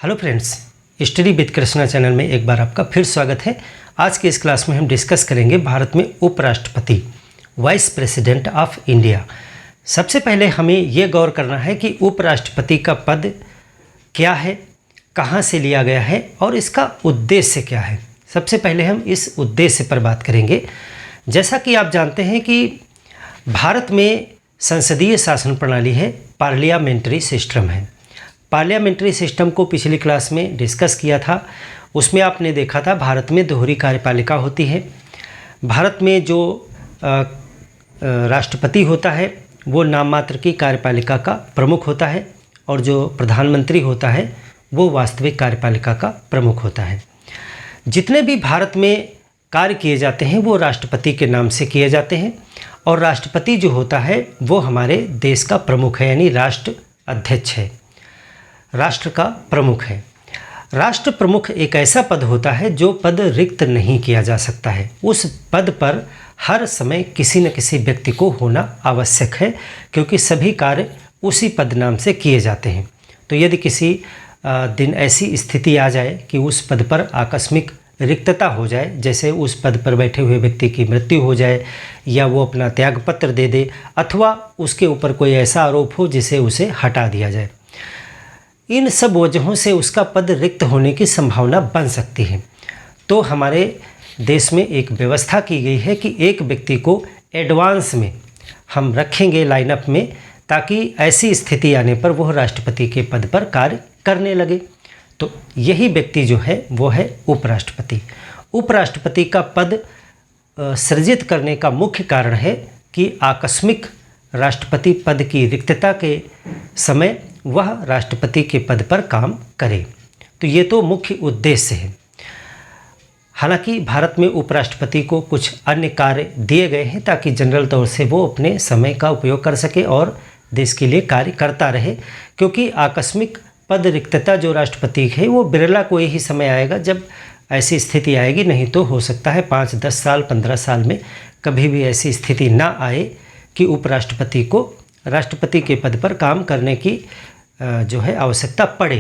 Hello friends, study with Krishna channel में एक बार आपका फिर स्वागत है। आज की इस क्लास में हम डिस्कस करेंगे भारत में उपराष्ट्रपति, वाइस प्रेसिडेंट ऑफ इंडिया। सबसे पहले हमें ये गौर करना है कि उपराष्ट्रपति का पद क्या है, कहाँ से लिया गया है और इसका उद्देश्य क्या है। सबसे पहले हम इस उद्देश्य पर बात करेंगे। जैसा कि आप जानते हैं कि भारत में संसदीय शासन प्रणाली है, पार्लियामेंट्री सिस्टम है। पार्लियामेंट्री सिस्टम को पिछली क्लास में डिस्कस किया था। उसमें आपने देखा था भारत में दोहरी कार्यपालिका होती है। भारत में जो राष्ट्रपति होता है वो नाम मात्र की कार्यपालिका का प्रमुख होता है और जो प्रधानमंत्री होता है वो वास्तविक कार्यपालिका का प्रमुख होता है। जितने भी भारत में कार्य किए जाते हैं वो राष्ट्रपति के नाम से किए जाते हैं और राष्ट्रपति जो होता है वो हमारे देश का प्रमुख है, यानी राष्ट्र अध्यक्ष है, राष्ट्र का प्रमुख है। राष्ट्र प्रमुख एक ऐसा पद होता है जो पद रिक्त नहीं किया जा सकता है। उस पद पर हर समय किसी न किसी व्यक्ति को होना आवश्यक है, क्योंकि सभी कार्य उसी पद नाम से किए जाते हैं। तो यदि किसी दिन ऐसी स्थिति आ जाए कि उस पद पर आकस्मिक रिक्तता हो जाए, जैसे उस पद पर बैठे हुए व्यक्ति की मृत्यु हो जाए या वो अपना त्यागपत्र दे दे अथवा उसके ऊपर कोई ऐसा आरोप हो जिसे उसे हटा दिया जाए, इन सब वजहों से उसका पद रिक्त होने की संभावना बन सकती है। तो हमारे देश में एक व्यवस्था की गई है कि एक व्यक्ति को एडवांस में हम रखेंगे लाइनअप में, ताकि ऐसी स्थिति आने पर वह राष्ट्रपति के पद पर कार्य करने लगे। तो यही व्यक्ति जो है वो है उपराष्ट्रपति। उपराष्ट्रपति का पद सृजित करने का मुख्य कारण है कि आकस्मिक राष्ट्रपति पद की रिक्तता के समय वह राष्ट्रपति के पद पर काम करे। तो ये तो मुख्य उद्देश्य है। हालांकि भारत में उपराष्ट्रपति को कुछ अन्य कार्य दिए गए हैं ताकि जनरल तौर से वो अपने समय का उपयोग कर सके और देश के लिए कार्य करता रहे, क्योंकि आकस्मिक पद रिक्तता जो राष्ट्रपति है वो बिरला कोई ही समय आएगा जब ऐसी स्थिति आएगी। नहीं तो हो सकता है 5, 10 साल, 15 साल में कभी भी ऐसी स्थिति ना आए कि उपराष्ट्रपति को राष्ट्रपति के पद पर काम करने की जो है आवश्यकता पड़े।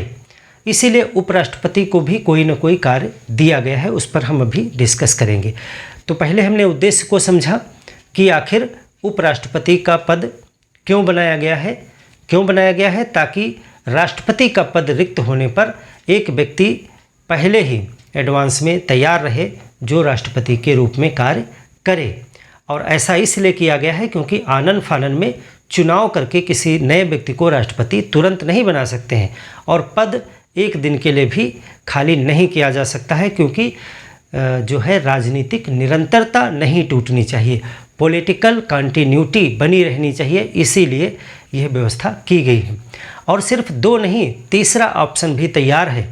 इसीलिए उपराष्ट्रपति को भी कोई न कोई कार्य दिया गया है, उस पर हम अभी डिस्कस करेंगे। तो पहले हमने उद्देश्य को समझा कि आखिर उपराष्ट्रपति का पद क्यों बनाया गया है। क्यों बनाया गया है? ताकि राष्ट्रपति का पद रिक्त होने पर एक व्यक्ति पहले ही एडवांस में तैयार रहे जो राष्ट्रपति के रूप में कार्य करे। और ऐसा इसलिए किया गया है क्योंकि आनन फानन में चुनाव करके किसी नए व्यक्ति को राष्ट्रपति तुरंत नहीं बना सकते हैं और पद एक दिन के लिए भी खाली नहीं किया जा सकता है, क्योंकि जो है राजनीतिक निरंतरता नहीं टूटनी चाहिए, पॉलिटिकल कंटिन्यूटी बनी रहनी चाहिए। इसीलिए यह व्यवस्था की गई है। और सिर्फ 2 नहीं, तीसरा ऑप्शन भी तैयार है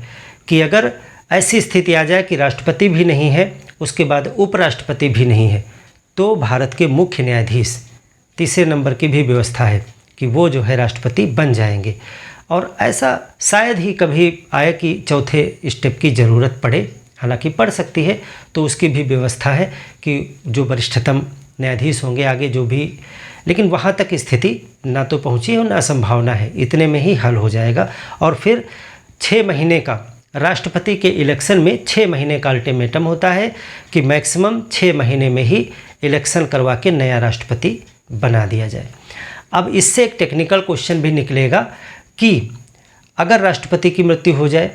कि अगर ऐसी स्थिति आ जाए कि राष्ट्रपति भी नहीं है, उसके बाद उपराष्ट्रपति भी नहीं है, तो भारत के मुख्य न्यायाधीश तीसरे नंबर की भी व्यवस्था है कि वो जो है राष्ट्रपति बन जाएंगे। और ऐसा शायद ही कभी आए कि चौथे स्टेप की ज़रूरत पड़े, हालांकि पड़ सकती है, तो उसकी भी व्यवस्था है कि जो वरिष्ठतम न्यायाधीश होंगे आगे जो भी, लेकिन वहाँ तक स्थिति ना तो पहुँची और ना संभावना है, इतने में ही हल हो जाएगा। और फिर 6 महीने का राष्ट्रपति के इलेक्शन में 6 महीने का अल्टीमेटम होता है कि मैक्सिमम 6 महीने में ही इलेक्शन करवा के नया राष्ट्रपति बना दिया जाए। अब इससे एक टेक्निकल क्वेश्चन भी निकलेगा कि अगर राष्ट्रपति की मृत्यु हो जाए,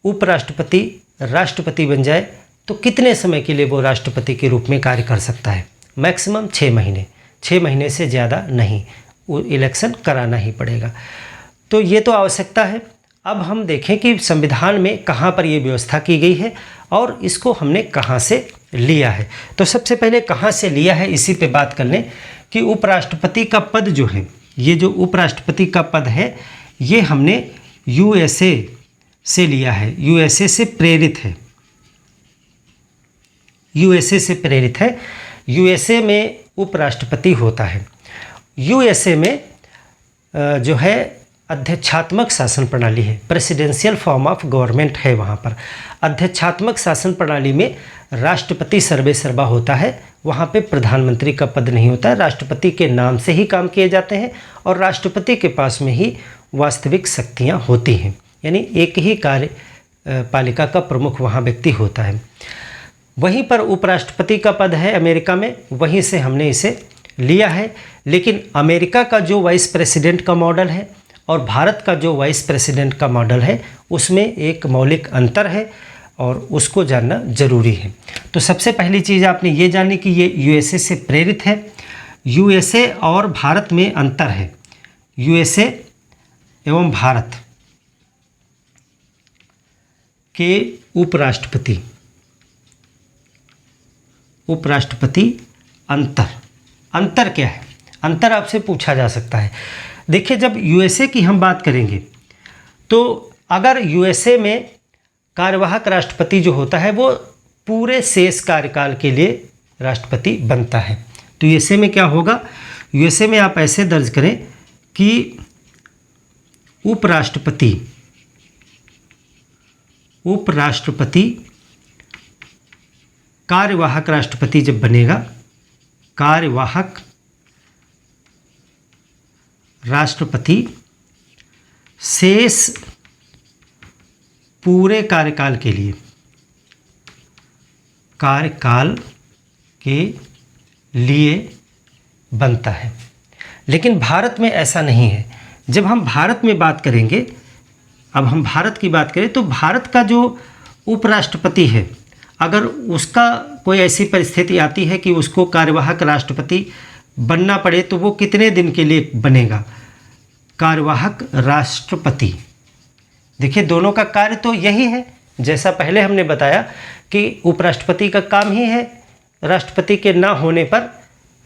उपराष्ट्रपति राष्ट्रपति बन जाए, तो कितने समय के लिए वो राष्ट्रपति के रूप में कार्य कर सकता है? मैक्सिमम 6 महीने, 6 महीने से ज़्यादा नहीं, वो इलेक्शन कराना ही पड़ेगा। तो ये तो आवश्यकता है। अब हम देखें कि संविधान में कहाँ पर ये व्यवस्था की गई है और इसको हमने कहाँ से लिया है। तो सबसे पहले कहाँ से लिया है इसी पे बात कर लें कि उपराष्ट्रपति का पद जो है, ये जो उपराष्ट्रपति का पद है ये हमने यूएसए से लिया है, यूएसए से प्रेरित है, यूएसए से प्रेरित है। यूएसए में उपराष्ट्रपति होता है। यूएसए में जो है अध्यक्षात्मक शासन प्रणाली है, प्रेसिडेंशियल फॉर्म ऑफ गवर्नमेंट है। वहाँ पर अध्यक्षात्मक शासन प्रणाली में राष्ट्रपति सर्वेसर्वा होता है, वहाँ पे प्रधानमंत्री का पद नहीं होता है। राष्ट्रपति के नाम से ही काम किए जाते हैं और राष्ट्रपति के पास में ही वास्तविक शक्तियाँ होती हैं। यानी एक ही कार्यपालिका का प्रमुख वहाँ व्यक्ति होता है। वहीं पर उपराष्ट्रपति का पद है अमेरिका में, वहीं से हमने इसे लिया है। लेकिन अमेरिका का जो वाइस प्रेसिडेंट का मॉडल है और भारत का जो वाइस प्रेसिडेंट का मॉडल है उसमें एक मौलिक अंतर है और उसको जानना ज़रूरी है। तो सबसे पहली चीज़ आपने ये जानी कि ये यूएसए से प्रेरित है। यूएसए और भारत में अंतर है। यूएसए एवं भारत के उपराष्ट्रपति अंतर क्या है? अंतर आपसे पूछा जा सकता है। देखिए, जब यूएसए की हम बात करेंगे तो अगर यूएसए में कार्यवाहक राष्ट्रपति जो होता है वो पूरे शेष कार्यकाल के लिए राष्ट्रपति बनता है। तो यूएसए में क्या होगा? यूएसए में आप ऐसे दर्ज करें कि उपराष्ट्रपति कार्यवाहक राष्ट्रपति जब बनेगा, कार्यवाहक राष्ट्रपति शेष पूरे कार्यकाल के लिए बनता है। लेकिन भारत में ऐसा नहीं है। जब हम भारत में बात करेंगे, अब हम भारत की बात करें तो भारत का जो उपराष्ट्रपति है, अगर उसका कोई ऐसी परिस्थिति आती है कि उसको कार्यवाहक राष्ट्रपति बनना पड़े तो वो कितने दिन के लिए बनेगा? कार्यवाहक राष्ट्रपति। देखिए, दोनों का कार्य तो यही है, जैसा पहले हमने बताया कि उपराष्ट्रपति का काम ही है राष्ट्रपति के ना होने पर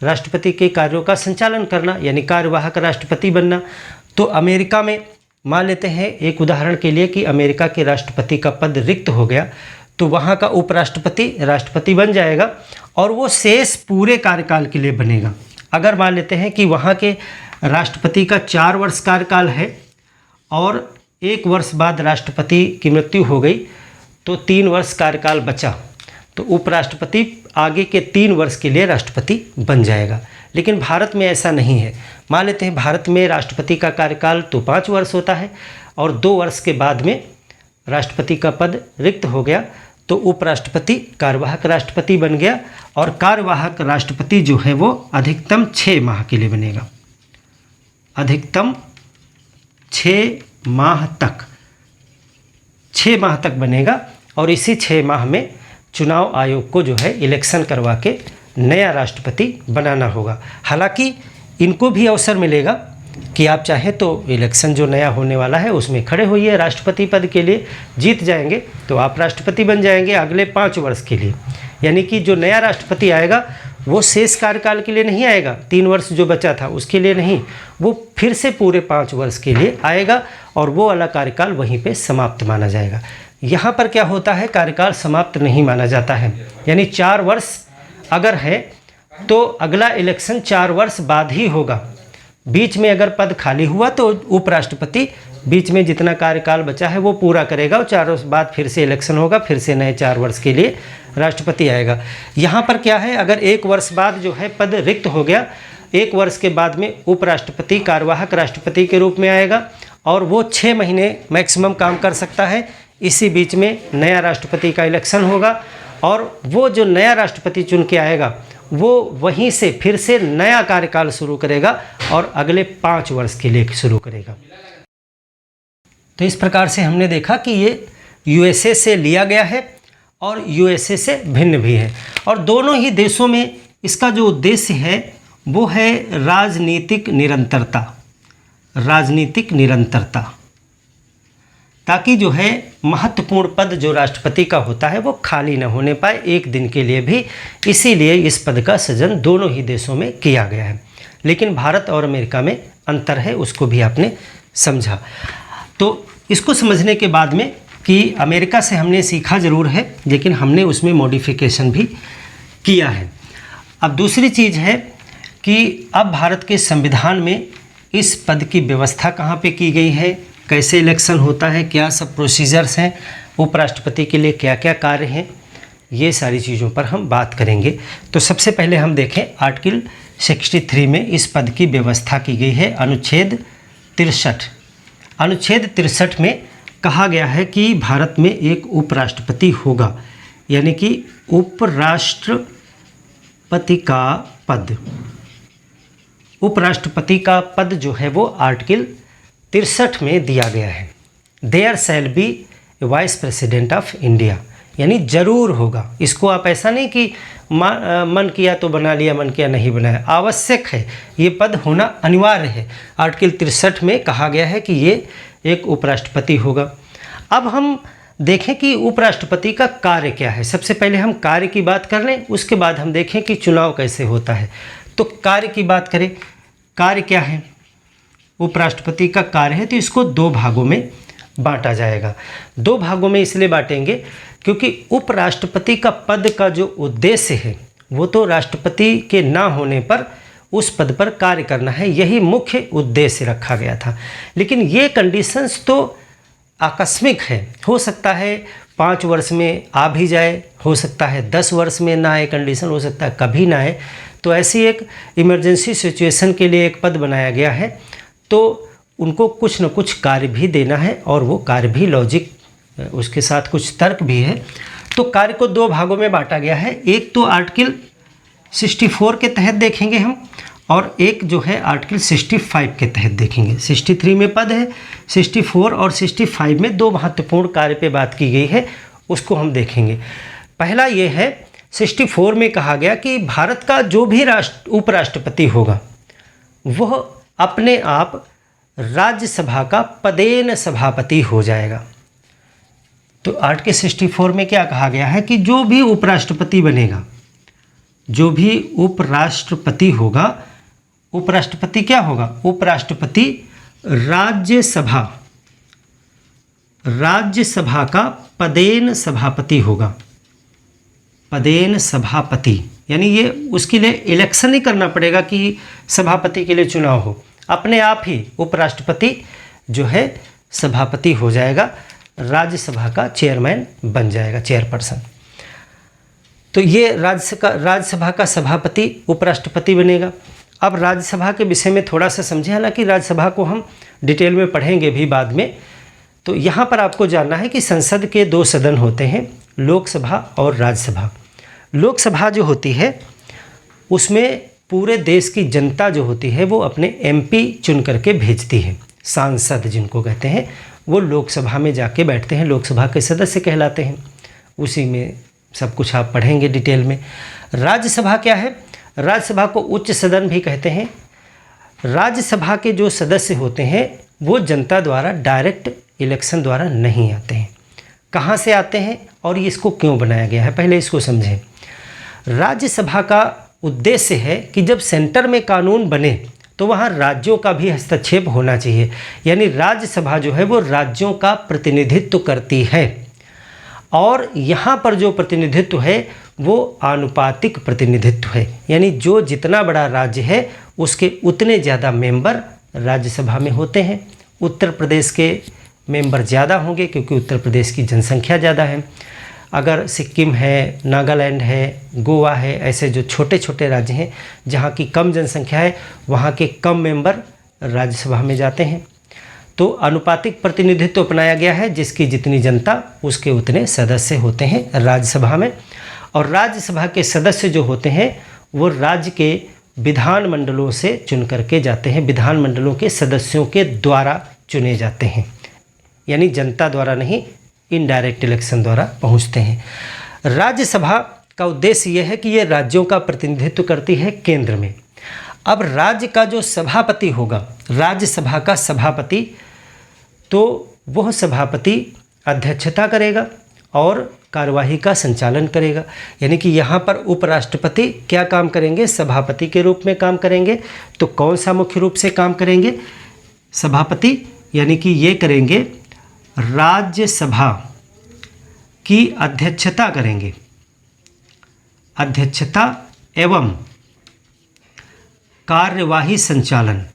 राष्ट्रपति के कार्यों का संचालन करना, यानी कार्यवाहक राष्ट्रपति बनना। तो अमेरिका में मान लेते हैं एक उदाहरण के लिए कि अमेरिका के राष्ट्रपति का पद रिक्त हो गया, तो वहाँ का उपराष्ट्रपति राष्ट्रपति बन जाएगा और वो शेष पूरे कार्यकाल के लिए बनेगा। अगर मान लेते हैं कि वहाँ के राष्ट्रपति का 4 वर्ष कार्यकाल है और 1 वर्ष बाद राष्ट्रपति की मृत्यु हो गई तो 3 वर्ष कार्यकाल बचा, तो उपराष्ट्रपति आगे के 3 वर्ष के लिए राष्ट्रपति बन जाएगा। लेकिन भारत में ऐसा नहीं है। मान लेते हैं भारत में राष्ट्रपति का कार्यकाल तो 5 वर्ष होता है और 2 वर्ष के बाद में राष्ट्रपति का पद रिक्त हो गया तो उपराष्ट्रपति कार्यवाहक राष्ट्रपति बन गया और कार्यवाहक राष्ट्रपति जो है वो अधिकतम 6 माह के लिए बनेगा। अधिकतम 6 माह तक बनेगा और इसी 6 माह में चुनाव आयोग को जो है इलेक्शन करवा के नया राष्ट्रपति बनाना होगा। हालांकि इनको भी अवसर मिलेगा कि आप चाहें तो इलेक्शन जो नया होने वाला है उसमें खड़े होइए, राष्ट्रपति पद के लिए जीत जाएंगे तो आप राष्ट्रपति बन जाएंगे अगले 5 वर्ष के लिए। यानी कि जो नया राष्ट्रपति आएगा वो शेष कार्यकाल के लिए नहीं आएगा, 3 वर्ष जो बचा था उसके लिए नहीं, वो फिर से पूरे 5 वर्ष के लिए आएगा और वो वाला कार्यकाल वहीं पे समाप्त माना जाएगा। यहाँ पर क्या होता है, कार्यकाल समाप्त नहीं माना जाता है। यानी 4 वर्ष अगर है तो अगला इलेक्शन 4 वर्ष बाद ही होगा। बीच में अगर पद खाली हुआ तो उपराष्ट्रपति बीच में जितना कार्यकाल बचा है वो पूरा करेगा और 4 वर्ष बाद फिर से इलेक्शन होगा, फिर से नए 4 वर्ष के लिए राष्ट्रपति आएगा। यहाँ पर क्या है, अगर 1 वर्ष बाद जो है पद रिक्त हो गया, 1 वर्ष के बाद में उपराष्ट्रपति कार्यवाहक राष्ट्रपति के रूप में आएगा और वो 6 महीने मैक्सिमम काम कर सकता है। इसी बीच में नया राष्ट्रपति का इलेक्शन होगा और वो जो नया राष्ट्रपति चुन के आएगा वो वहीं से फिर से नया कार्यकाल शुरू करेगा और अगले 5 वर्ष के लिए शुरू करेगा। तो इस प्रकार से हमने देखा कि ये यूएसए से लिया गया है और यूएसए से भिन्न भी है और दोनों ही देशों में इसका जो उद्देश्य है वो है राजनीतिक निरंतरता, ताकि जो है महत्वपूर्ण पद जो राष्ट्रपति का होता है वो खाली न होने पाए 1 दिन के लिए भी। इसीलिए इस पद का सृजन दोनों ही देशों में किया गया है। लेकिन भारत और अमेरिका में अंतर है, उसको भी आपने समझा। तो इसको समझने के बाद में कि अमेरिका से हमने सीखा ज़रूर है लेकिन हमने उसमें मॉडिफिकेशन भी किया है। अब दूसरी चीज़ है कि अब भारत के संविधान में इस पद की व्यवस्था कहाँ पे की गई है, कैसे इलेक्शन होता है, क्या सब प्रोसीजर्स हैं, उपराष्ट्रपति के लिए क्या क्या कार्य हैं, ये सारी चीज़ों पर हम बात करेंगे। तो सबसे पहले हम देखें आर्टिकल 63 में इस पद की व्यवस्था की गई है। अनुच्छेद 63 में कहा गया है कि भारत में एक उपराष्ट्रपति होगा, यानी कि उपराष्ट्रपति का पद, उपराष्ट्रपति का पद जो है वो आर्टिकल 63 में दिया गया है। There shall be vice president of India, यानी जरूर होगा। इसको आप ऐसा नहीं कि मन किया तो बना लिया, मन किया नहीं बनाया, आवश्यक है, ये पद होना अनिवार्य है। आर्टिकल 63 में कहा गया है कि ये एक उपराष्ट्रपति होगा। अब हम देखें कि उपराष्ट्रपति का कार्य क्या है। सबसे पहले हम कार्य की बात कर लें, उसके बाद हम देखें कि चुनाव कैसे होता है। तो कार्य की बात करें, कार्य क्या है, उपराष्ट्रपति का कार्य है तो इसको दो भागों में बांटा जाएगा। दो भागों में इसलिए बांटेंगे क्योंकि उपराष्ट्रपति का पद का जो उद्देश्य है वो तो राष्ट्रपति के ना होने पर उस पद पर कार्य करना है, यही मुख्य उद्देश्य रखा गया था। लेकिन ये कंडीशंस तो आकस्मिक है, हो सकता है 5 वर्ष में आ भी जाए, हो सकता है 10 वर्ष में ना आए कंडीशन, हो सकता है कभी ना आए। तो ऐसी एक इमरजेंसी सिचुएशन के लिए एक पद बनाया गया है, तो उनको कुछ न कुछ कार्य भी देना है और वो कार्य भी लॉजिक, उसके साथ कुछ तर्क भी है। तो कार्य को दो भागों में बांटा गया है। एक तो आर्टिकल 64 के तहत देखेंगे हम, और एक जो है आर्टिकल 65 के तहत देखेंगे। 63 में पद है, 64 और 65 में दो महत्वपूर्ण कार्य पे बात की गई है, उसको हम देखेंगे। पहला ये है, 64 में कहा गया कि भारत का जो भी उपराष्ट्रपति होगा वह अपने आप राज्यसभा का पदेन सभापति हो जाएगा। तो आर्टिकल 64 में क्या कहा गया है कि जो भी उपराष्ट्रपति बनेगा, जो भी उपराष्ट्रपति होगा, उपराष्ट्रपति क्या होगा, उपराष्ट्रपति राज्यसभा का पदेन सभापति होगा। पदेन सभापति यानी ये उसके लिए इलेक्शन नहीं करना पड़ेगा कि सभापति के लिए चुनाव हो, अपने आप ही उपराष्ट्रपति जो है सभापति हो जाएगा, राज्यसभा का चेयरमैन बन जाएगा, चेयरपर्सन। तो ये राज्यसभा का सभापति उपराष्ट्रपति बनेगा। अब राज्यसभा के विषय में थोड़ा सा समझें, हालांकि राज्यसभा को हम डिटेल में पढ़ेंगे भी बाद में। तो यहाँ पर आपको जानना है कि संसद के दो सदन होते हैं, लोकसभा और राज्यसभा। लोकसभा जो होती है उसमें पूरे देश की जनता जो होती है वो अपने एमपी चुन करके भेजती है, सांसद जिनको कहते हैं, वो लोकसभा में जाके बैठते हैं, लोकसभा के सदस्य कहलाते हैं। उसी में सब कुछ आप पढ़ेंगे डिटेल में। राज्यसभा क्या है, राज्यसभा को उच्च सदन भी कहते हैं। राज्यसभा के जो सदस्य होते हैं वो जनता द्वारा डायरेक्ट इलेक्शन द्वारा नहीं आते हैं। कहाँ से आते हैं और ये इसको क्यों बनाया गया है, पहले इसको समझें। राज्यसभा का उद्देश्य है कि जब सेंटर में कानून बने तो वहाँ राज्यों का भी हस्तक्षेप होना चाहिए, यानी राज्यसभा जो है वो राज्यों का प्रतिनिधित्व करती है। और यहाँ पर जो प्रतिनिधित्व है वो आनुपातिक प्रतिनिधित्व है, यानी जो जितना बड़ा राज्य है उसके उतने ज़्यादा मेंबर राज्यसभा में होते हैं। उत्तर प्रदेश के मेंबर ज़्यादा होंगे क्योंकि उत्तर प्रदेश की जनसंख्या ज़्यादा है। अगर सिक्किम है, नागालैंड है, गोवा है, ऐसे जो छोटे छोटे राज्य हैं जहाँ की कम जनसंख्या है वहाँ के कम मेंबर राज्यसभा में जाते हैं। तो अनुपातिक प्रतिनिधित्व अपनाया गया है, जिसकी जितनी जनता उसके उतने सदस्य होते हैं राज्यसभा में। और राज्यसभा के सदस्य जो होते हैं वो राज्य के विधानमंडलों से चुन करके जाते हैं, विधानमंडलों के सदस्यों के द्वारा चुने जाते हैं, यानी जनता द्वारा नहीं, इनडायरेक्ट इलेक्शन द्वारा पहुंचते हैं। राज्यसभा का उद्देश्य यह है कि ये राज्यों का प्रतिनिधित्व करती है केंद्र में। अब राज्य का जो सभापति होगा, राज्यसभा का सभापति, तो वह सभापति अध्यक्षता करेगा और कार्यवाही का संचालन करेगा। यानी कि यहाँ पर उपराष्ट्रपति क्या काम करेंगे, सभापति के रूप में काम करेंगे। तो कौन सा मुख्य रूप से काम करेंगे, सभापति, यानी कि ये करेंगे राज्यसभा की अध्यक्षता करेंगे, अध्यक्षता एवं कार्यवाही संचालन,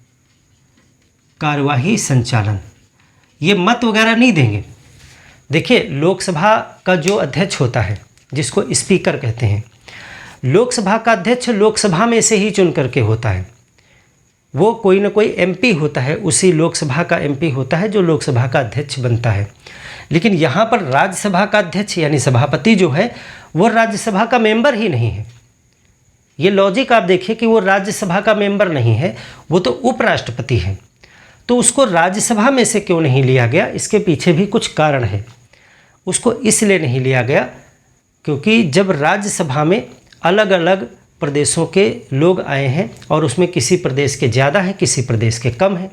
कार्यवाही संचालन। ये मत वगैरह नहीं देंगे। देखिए, लोकसभा का जो अध्यक्ष होता है जिसको स्पीकर कहते हैं, लोकसभा का अध्यक्ष लोकसभा में से ही चुन करके होता है, वो कोई ना कोई एमपी होता है, उसी लोकसभा का एमपी होता है जो लोकसभा का अध्यक्ष बनता है। लेकिन यहाँ पर राज्यसभा का अध्यक्ष यानी सभापति जो है वो राज्यसभा का मेंबर ही नहीं है। ये लॉजिक आप देखिए कि वो राज्यसभा का मेंबर नहीं है, वो तो उपराष्ट्रपति है। तो उसको राज्यसभा में से क्यों नहीं लिया गया, इसके पीछे भी कुछ कारण है। उसको इसलिए नहीं लिया गया क्योंकि जब राज्यसभा में अलग अलग प्रदेशों के लोग आए हैं और उसमें किसी प्रदेश के ज़्यादा हैं, किसी प्रदेश के कम हैं,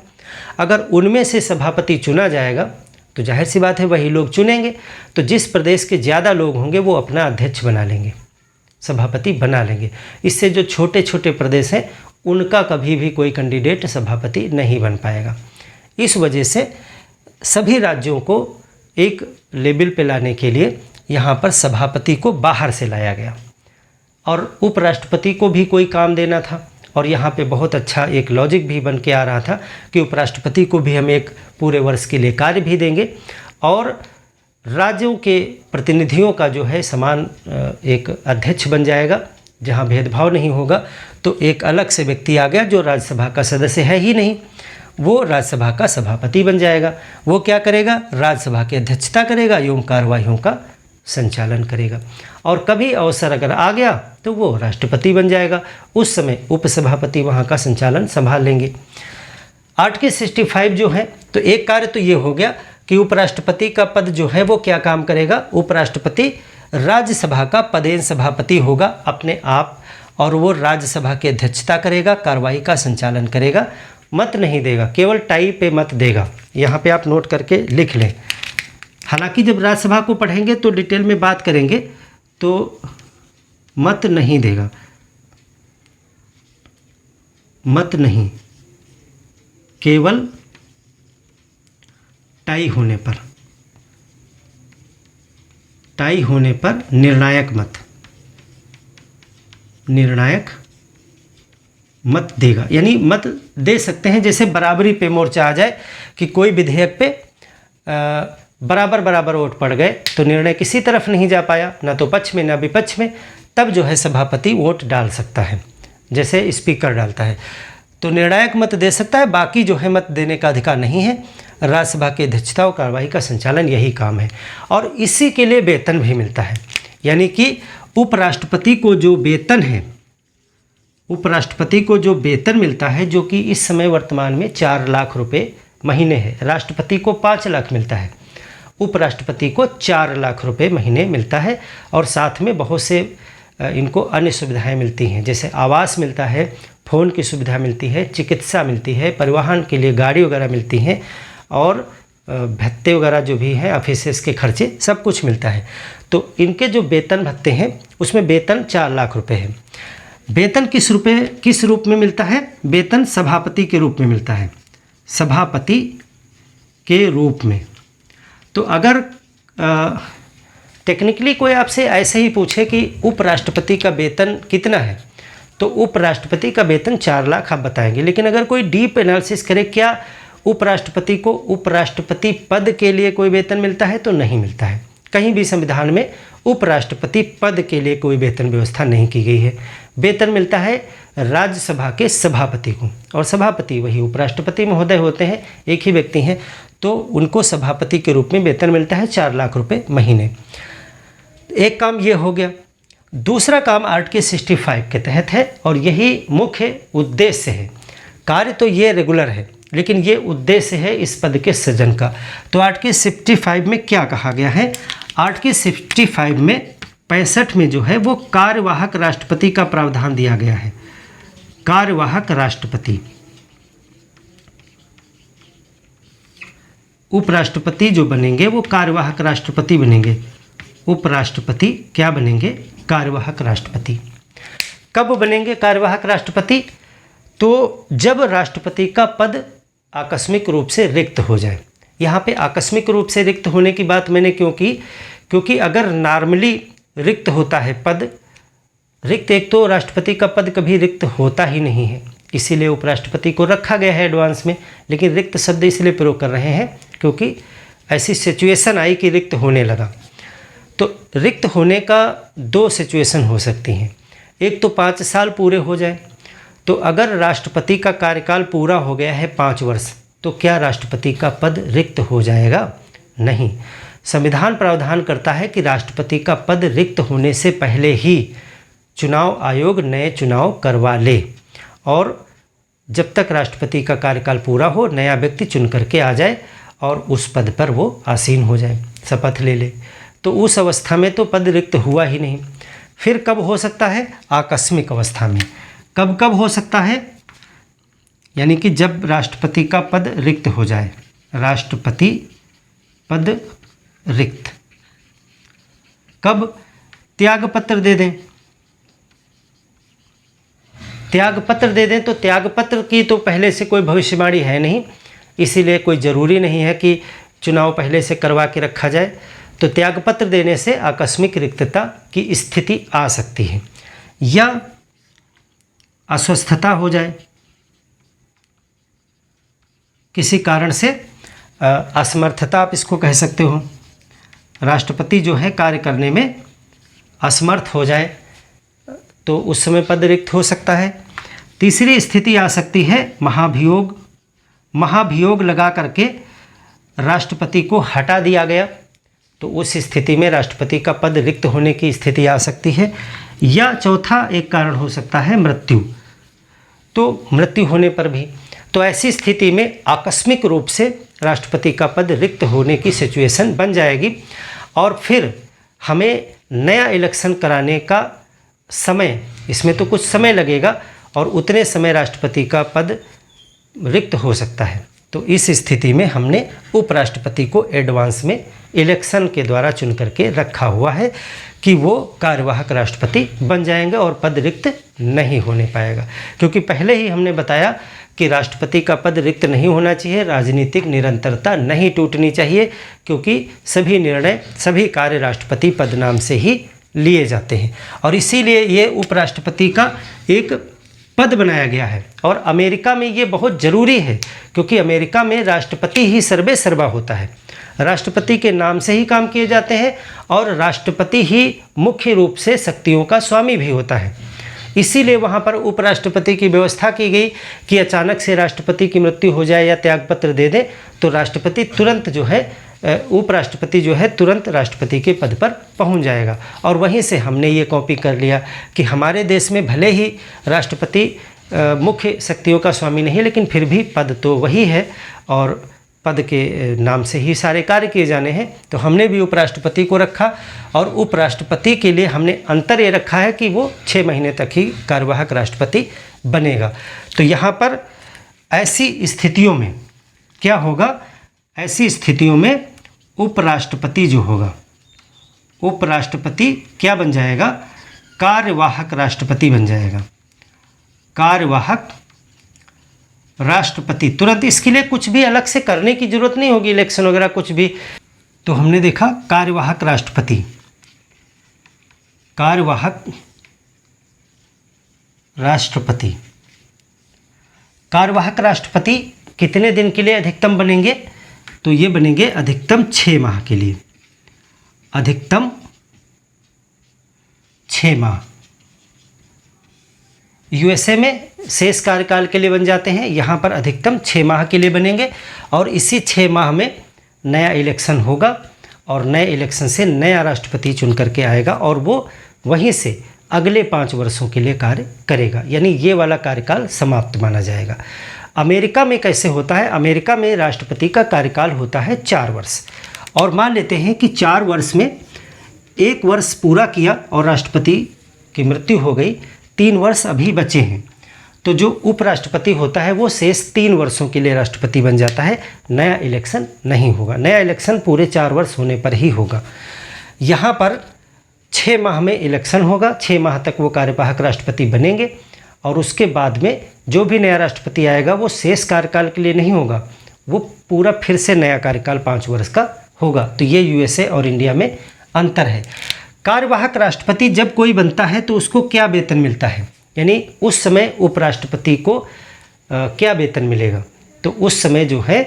अगर उनमें से सभापति चुना जाएगा तो जाहिर सी बात है वही लोग चुनेंगे। तो जिस प्रदेश के ज़्यादा लोग होंगे वो अपना अध्यक्ष बना लेंगे, सभापति बना लेंगे। इससे जो छोटे छोटे प्रदेश हैं उनका कभी भी कोई कैंडिडेट सभापति नहीं बन पाएगा। इस वजह से सभी राज्यों को एक लेवल पे लाने के लिए यहाँ पर सभापति को बाहर से लाया गया और उपराष्ट्रपति को भी कोई काम देना था। और यहाँ पे बहुत अच्छा एक लॉजिक भी बन के आ रहा था कि उपराष्ट्रपति को भी हम एक पूरे वर्ष के लिए कार्य भी देंगे और राज्यों के प्रतिनिधियों का जो है समान एक अध्यक्ष बन जाएगा, जहाँ भेदभाव नहीं होगा। तो एक अलग से व्यक्ति आ गया जो राज्यसभा का सदस्य है ही नहीं, वो राज्यसभा का सभापति बन जाएगा। वो क्या करेगा, राज्यसभा की अध्यक्षता करेगा एवं कार्यवाहियों का संचालन करेगा। और कभी अवसर अगर आ गया तो वो राष्ट्रपति बन जाएगा, उस समय उपसभापति वहाँ का संचालन संभाल लेंगे। आर्टिकल 65 जो है, तो एक कार्य तो ये हो गया कि उपराष्ट्रपति का पद जो है वो क्या काम करेगा, उपराष्ट्रपति राज्यसभा का पदेन सभापति होगा अपने आप, और वो राज्यसभा की अध्यक्षता करेगा, कार्रवाई का संचालन करेगा, मत नहीं देगा, केवल टाई पे मत देगा। यहाँ पे आप नोट करके लिख लें। हालांकि जब राज्यसभा को पढ़ेंगे तो डिटेल में बात करेंगे, तो मत नहीं देगा, मत नहीं, केवल टाई होने पर, टाई होने पर निर्णायक मत, निर्णायक मत देगा। यानी मत दे सकते हैं, जैसे बराबरी पे मोर्चा आ जाए कि कोई विधेयक पे बराबर बराबर वोट पड़ गए तो निर्णय किसी तरफ नहीं जा पाया, ना तो पक्ष में ना विपक्ष में, तब जो है सभापति वोट डाल सकता है, जैसे स्पीकर डालता है, तो निर्णायक मत दे सकता है। बाकी जो है मत देने का अधिकार नहीं है। राज्यसभा की अध्यक्षता और कार्यवाही का संचालन यही काम है और इसी के लिए वेतन भी मिलता है। यानी कि उपराष्ट्रपति को जो वेतन है, उपराष्ट्रपति को जो वेतन मिलता है, जो कि इस समय वर्तमान में 4 लाख रुपए महीने है। राष्ट्रपति को 5 लाख मिलता है, उपराष्ट्रपति को 4 लाख रुपए महीने मिलता है। और साथ में बहुत से इनको अन्य सुविधाएं मिलती हैं, जैसे आवास मिलता है, फ़ोन की सुविधा मिलती है, चिकित्सा मिलती है, परिवहन के लिए गाड़ी वगैरह मिलती हैं, और भत्ते वगैरह जो भी हैं, ऑफिसेस के खर्चे, सब कुछ मिलता है। तो इनके जो वेतन भत्ते हैं उसमें वेतन 4 लाख रुपए है। वेतन किस रूप में मिलता है, वेतन सभापति के रूप में मिलता है, सभापति के रूप में। तो अगर टेक्निकली कोई आपसे ऐसे ही पूछे कि उपराष्ट्रपति का वेतन कितना है, तो उपराष्ट्रपति का वेतन 4 लाख आप बताएंगे। लेकिन अगर कोई डीप एनालिसिस करे, क्या उपराष्ट्रपति को उपराष्ट्रपति पद के लिए कोई वेतन मिलता है, तो नहीं मिलता है। कहीं भी संविधान में उपराष्ट्रपति पद के लिए कोई वेतन व्यवस्था नहीं की गई है। वेतन मिलता है राज्यसभा के सभापति को, और सभापति वही उपराष्ट्रपति महोदय होते हैं, एक ही व्यक्ति हैं, तो उनको सभापति के रूप में वेतन मिलता है 4 लाख रुपए महीने। एक काम ये हो गया। दूसरा काम आर्टिकल 65 के तहत है और यही मुख्य उद्देश्य है। कार्य तो ये रेगुलर है, लेकिन ये उद्देश्य है इस पद के सृजन का। तो आर्टिकल 65 में क्या कहा गया है, आर्टिकल 65 में 65 में जो है वो कार्यवाहक राष्ट्रपति का प्रावधान दिया गया है। कार्यवाहक राष्ट्रपति, उपराष्ट्रपति जो बनेंगे वो कार्यवाहक राष्ट्रपति बनेंगे। उपराष्ट्रपति क्या बनेंगे, कार्यवाहक राष्ट्रपति। कब बनेंगे कार्यवाहक राष्ट्रपति, तो जब राष्ट्रपति का पद आकस्मिक रूप से रिक्त हो जाए। यहाँ पे आकस्मिक रूप से रिक्त होने की बात मैंने क्यों की, क्योंकि अगर नॉर्मली रिक्त होता है पद, रिक्त, एक तो राष्ट्रपति का पद कभी रिक्त होता ही नहीं है, इसीलिए उपराष्ट्रपति को रखा गया है एडवांस में। लेकिन रिक्त शब्द इसलिए प्रयोग कर रहे हैं क्योंकि ऐसी सिचुएशन आई कि रिक्त होने लगा। तो रिक्त होने का 2 सिचुएशन हो सकती हैं। एक तो 5 साल पूरे हो जाए, तो अगर राष्ट्रपति का कार्यकाल पूरा हो गया है 5 वर्ष, तो क्या राष्ट्रपति का पद रिक्त हो जाएगा? नहीं। संविधान प्रावधान करता है कि राष्ट्रपति का पद रिक्त होने से पहले ही चुनाव आयोग नए चुनाव करवा ले, और जब तक राष्ट्रपति का कार्यकाल पूरा हो नया व्यक्ति चुन करके आ जाए और उस पद पर वो आसीन हो जाए, शपथ ले ले। तो उस अवस्था में तो पद रिक्त हुआ ही नहीं। फिर कब हो सकता है? आकस्मिक अवस्था में। कब कब हो सकता है? यानी कि जब राष्ट्रपति का पद रिक्त हो जाए, राष्ट्रपति पद रिक्त। कब? त्यागपत्र दे दें। त्यागपत्र दे दें तो त्यागपत्र की तो पहले से कोई भविष्यवाणी है नहीं, इसीलिए कोई ज़रूरी नहीं है कि चुनाव पहले से करवा के रखा जाए। तो त्यागपत्र देने से आकस्मिक रिक्तता की स्थिति आ सकती है, या अस्वस्थता हो जाए, किसी कारण से असमर्थता आप इसको कह सकते हो। राष्ट्रपति जो है कार्य करने में असमर्थ हो जाए तो उस समय पद रिक्त हो सकता है। तीसरी स्थिति आ सकती है महाभियोग। महाभियोग लगा करके राष्ट्रपति को हटा दिया गया, तो उस स्थिति में राष्ट्रपति का पद रिक्त होने की स्थिति आ सकती है। या चौथा एक कारण हो सकता है मृत्यु। तो मृत्यु होने पर भी, तो ऐसी स्थिति में आकस्मिक रूप से राष्ट्रपति का पद रिक्त होने की सिचुएशन बन जाएगी, और फिर हमें नया इलेक्शन कराने का समय, इसमें तो कुछ समय लगेगा, और उतने समय राष्ट्रपति का पद रिक्त हो सकता है। तो इस स्थिति में हमने उपराष्ट्रपति को एडवांस में इलेक्शन के द्वारा चुन करके रखा हुआ है कि वो कार्यवाहक राष्ट्रपति बन जाएंगे और पद रिक्त नहीं होने पाएगा। क्योंकि पहले ही हमने बताया कि राष्ट्रपति का पद रिक्त नहीं होना चाहिए, राजनीतिक निरंतरता नहीं टूटनी चाहिए, क्योंकि सभी निर्णय, सभी कार्य राष्ट्रपति पद नाम से ही लिए जाते हैं, और इसीलिए ये उपराष्ट्रपति का एक पद बनाया गया है। और अमेरिका में ये बहुत ज़रूरी है, क्योंकि अमेरिका में राष्ट्रपति ही सर्वे सर्वा होता है, राष्ट्रपति के नाम से ही काम किए जाते हैं, और राष्ट्रपति ही मुख्य रूप से शक्तियों का स्वामी भी होता है। इसीलिए वहाँ पर उपराष्ट्रपति की व्यवस्था की गई कि अचानक से राष्ट्रपति की मृत्यु हो जाए या त्यागपत्र दे दे तो राष्ट्रपति तुरंत जो है, उपराष्ट्रपति जो है तुरंत राष्ट्रपति के पद पर पहुंच जाएगा। और वहीं से हमने ये कॉपी कर लिया कि हमारे देश में भले ही राष्ट्रपति मुख्य शक्तियों का स्वामी नहीं, लेकिन फिर भी पद तो वही है, और पद के नाम से ही सारे कार्य किए जाने हैं। तो हमने भी उपराष्ट्रपति को रखा, और उपराष्ट्रपति के लिए हमने अंतर ये रखा है कि वो 6 महीने तक ही कार्यवाहक राष्ट्रपति बनेगा। तो यहाँ पर ऐसी स्थितियों में क्या होगा? ऐसी स्थितियों में उपराष्ट्रपति जो होगा, उपराष्ट्रपति क्या बन जाएगा? कार्यवाहक राष्ट्रपति बन जाएगा। कार्यवाहक राष्ट्रपति तुरंत, इसके लिए कुछ भी अलग से करने की जरूरत नहीं होगी, इलेक्शन वगैरह कुछ भी। तो हमने देखा कार्यवाहक राष्ट्रपति, कार्यवाहक राष्ट्रपति। कार्यवाहक राष्ट्रपति कितने दिन के लिए अधिकतम बनेंगे? तो ये बनेंगे अधिकतम 6 माह के लिए, अधिकतम 6 माह। यूएसए में शेष कार्यकाल के लिए बन जाते हैं, यहाँ पर अधिकतम 6 माह के लिए बनेंगे, और इसी 6 माह में नया इलेक्शन होगा, और नए इलेक्शन से नया राष्ट्रपति चुन करके आएगा, और वो वहीं से अगले 5 वर्षों के लिए कार्य करेगा, यानी ये वाला कार्यकाल समाप्त माना जाएगा। अमेरिका में कैसे होता है? अमेरिका में राष्ट्रपति का कार्यकाल होता है 4 वर्ष, और मान लेते हैं कि 4 वर्ष में 1 वर्ष पूरा किया और राष्ट्रपति की मृत्यु हो गई, 3 वर्ष अभी बचे हैं, तो जो उपराष्ट्रपति होता है वो शेष 3 वर्षों के लिए राष्ट्रपति बन जाता है, नया इलेक्शन नहीं होगा। नया इलेक्शन पूरे 4 वर्ष होने पर ही होगा। यहाँ पर 6 माह में इलेक्शन होगा, 6 माह तक वो कार्यवाहक राष्ट्रपति बनेंगे, और उसके बाद में जो भी नया राष्ट्रपति आएगा वो शेष कार्यकाल के लिए नहीं होगा, वो पूरा फिर से नया कार्यकाल 5 वर्ष का होगा। तो ये यूएसए और इंडिया में अंतर है। कार्यवाहक राष्ट्रपति जब कोई बनता है तो उसको क्या वेतन मिलता है, यानी उस समय उपराष्ट्रपति को क्या वेतन मिलेगा? तो उस समय जो है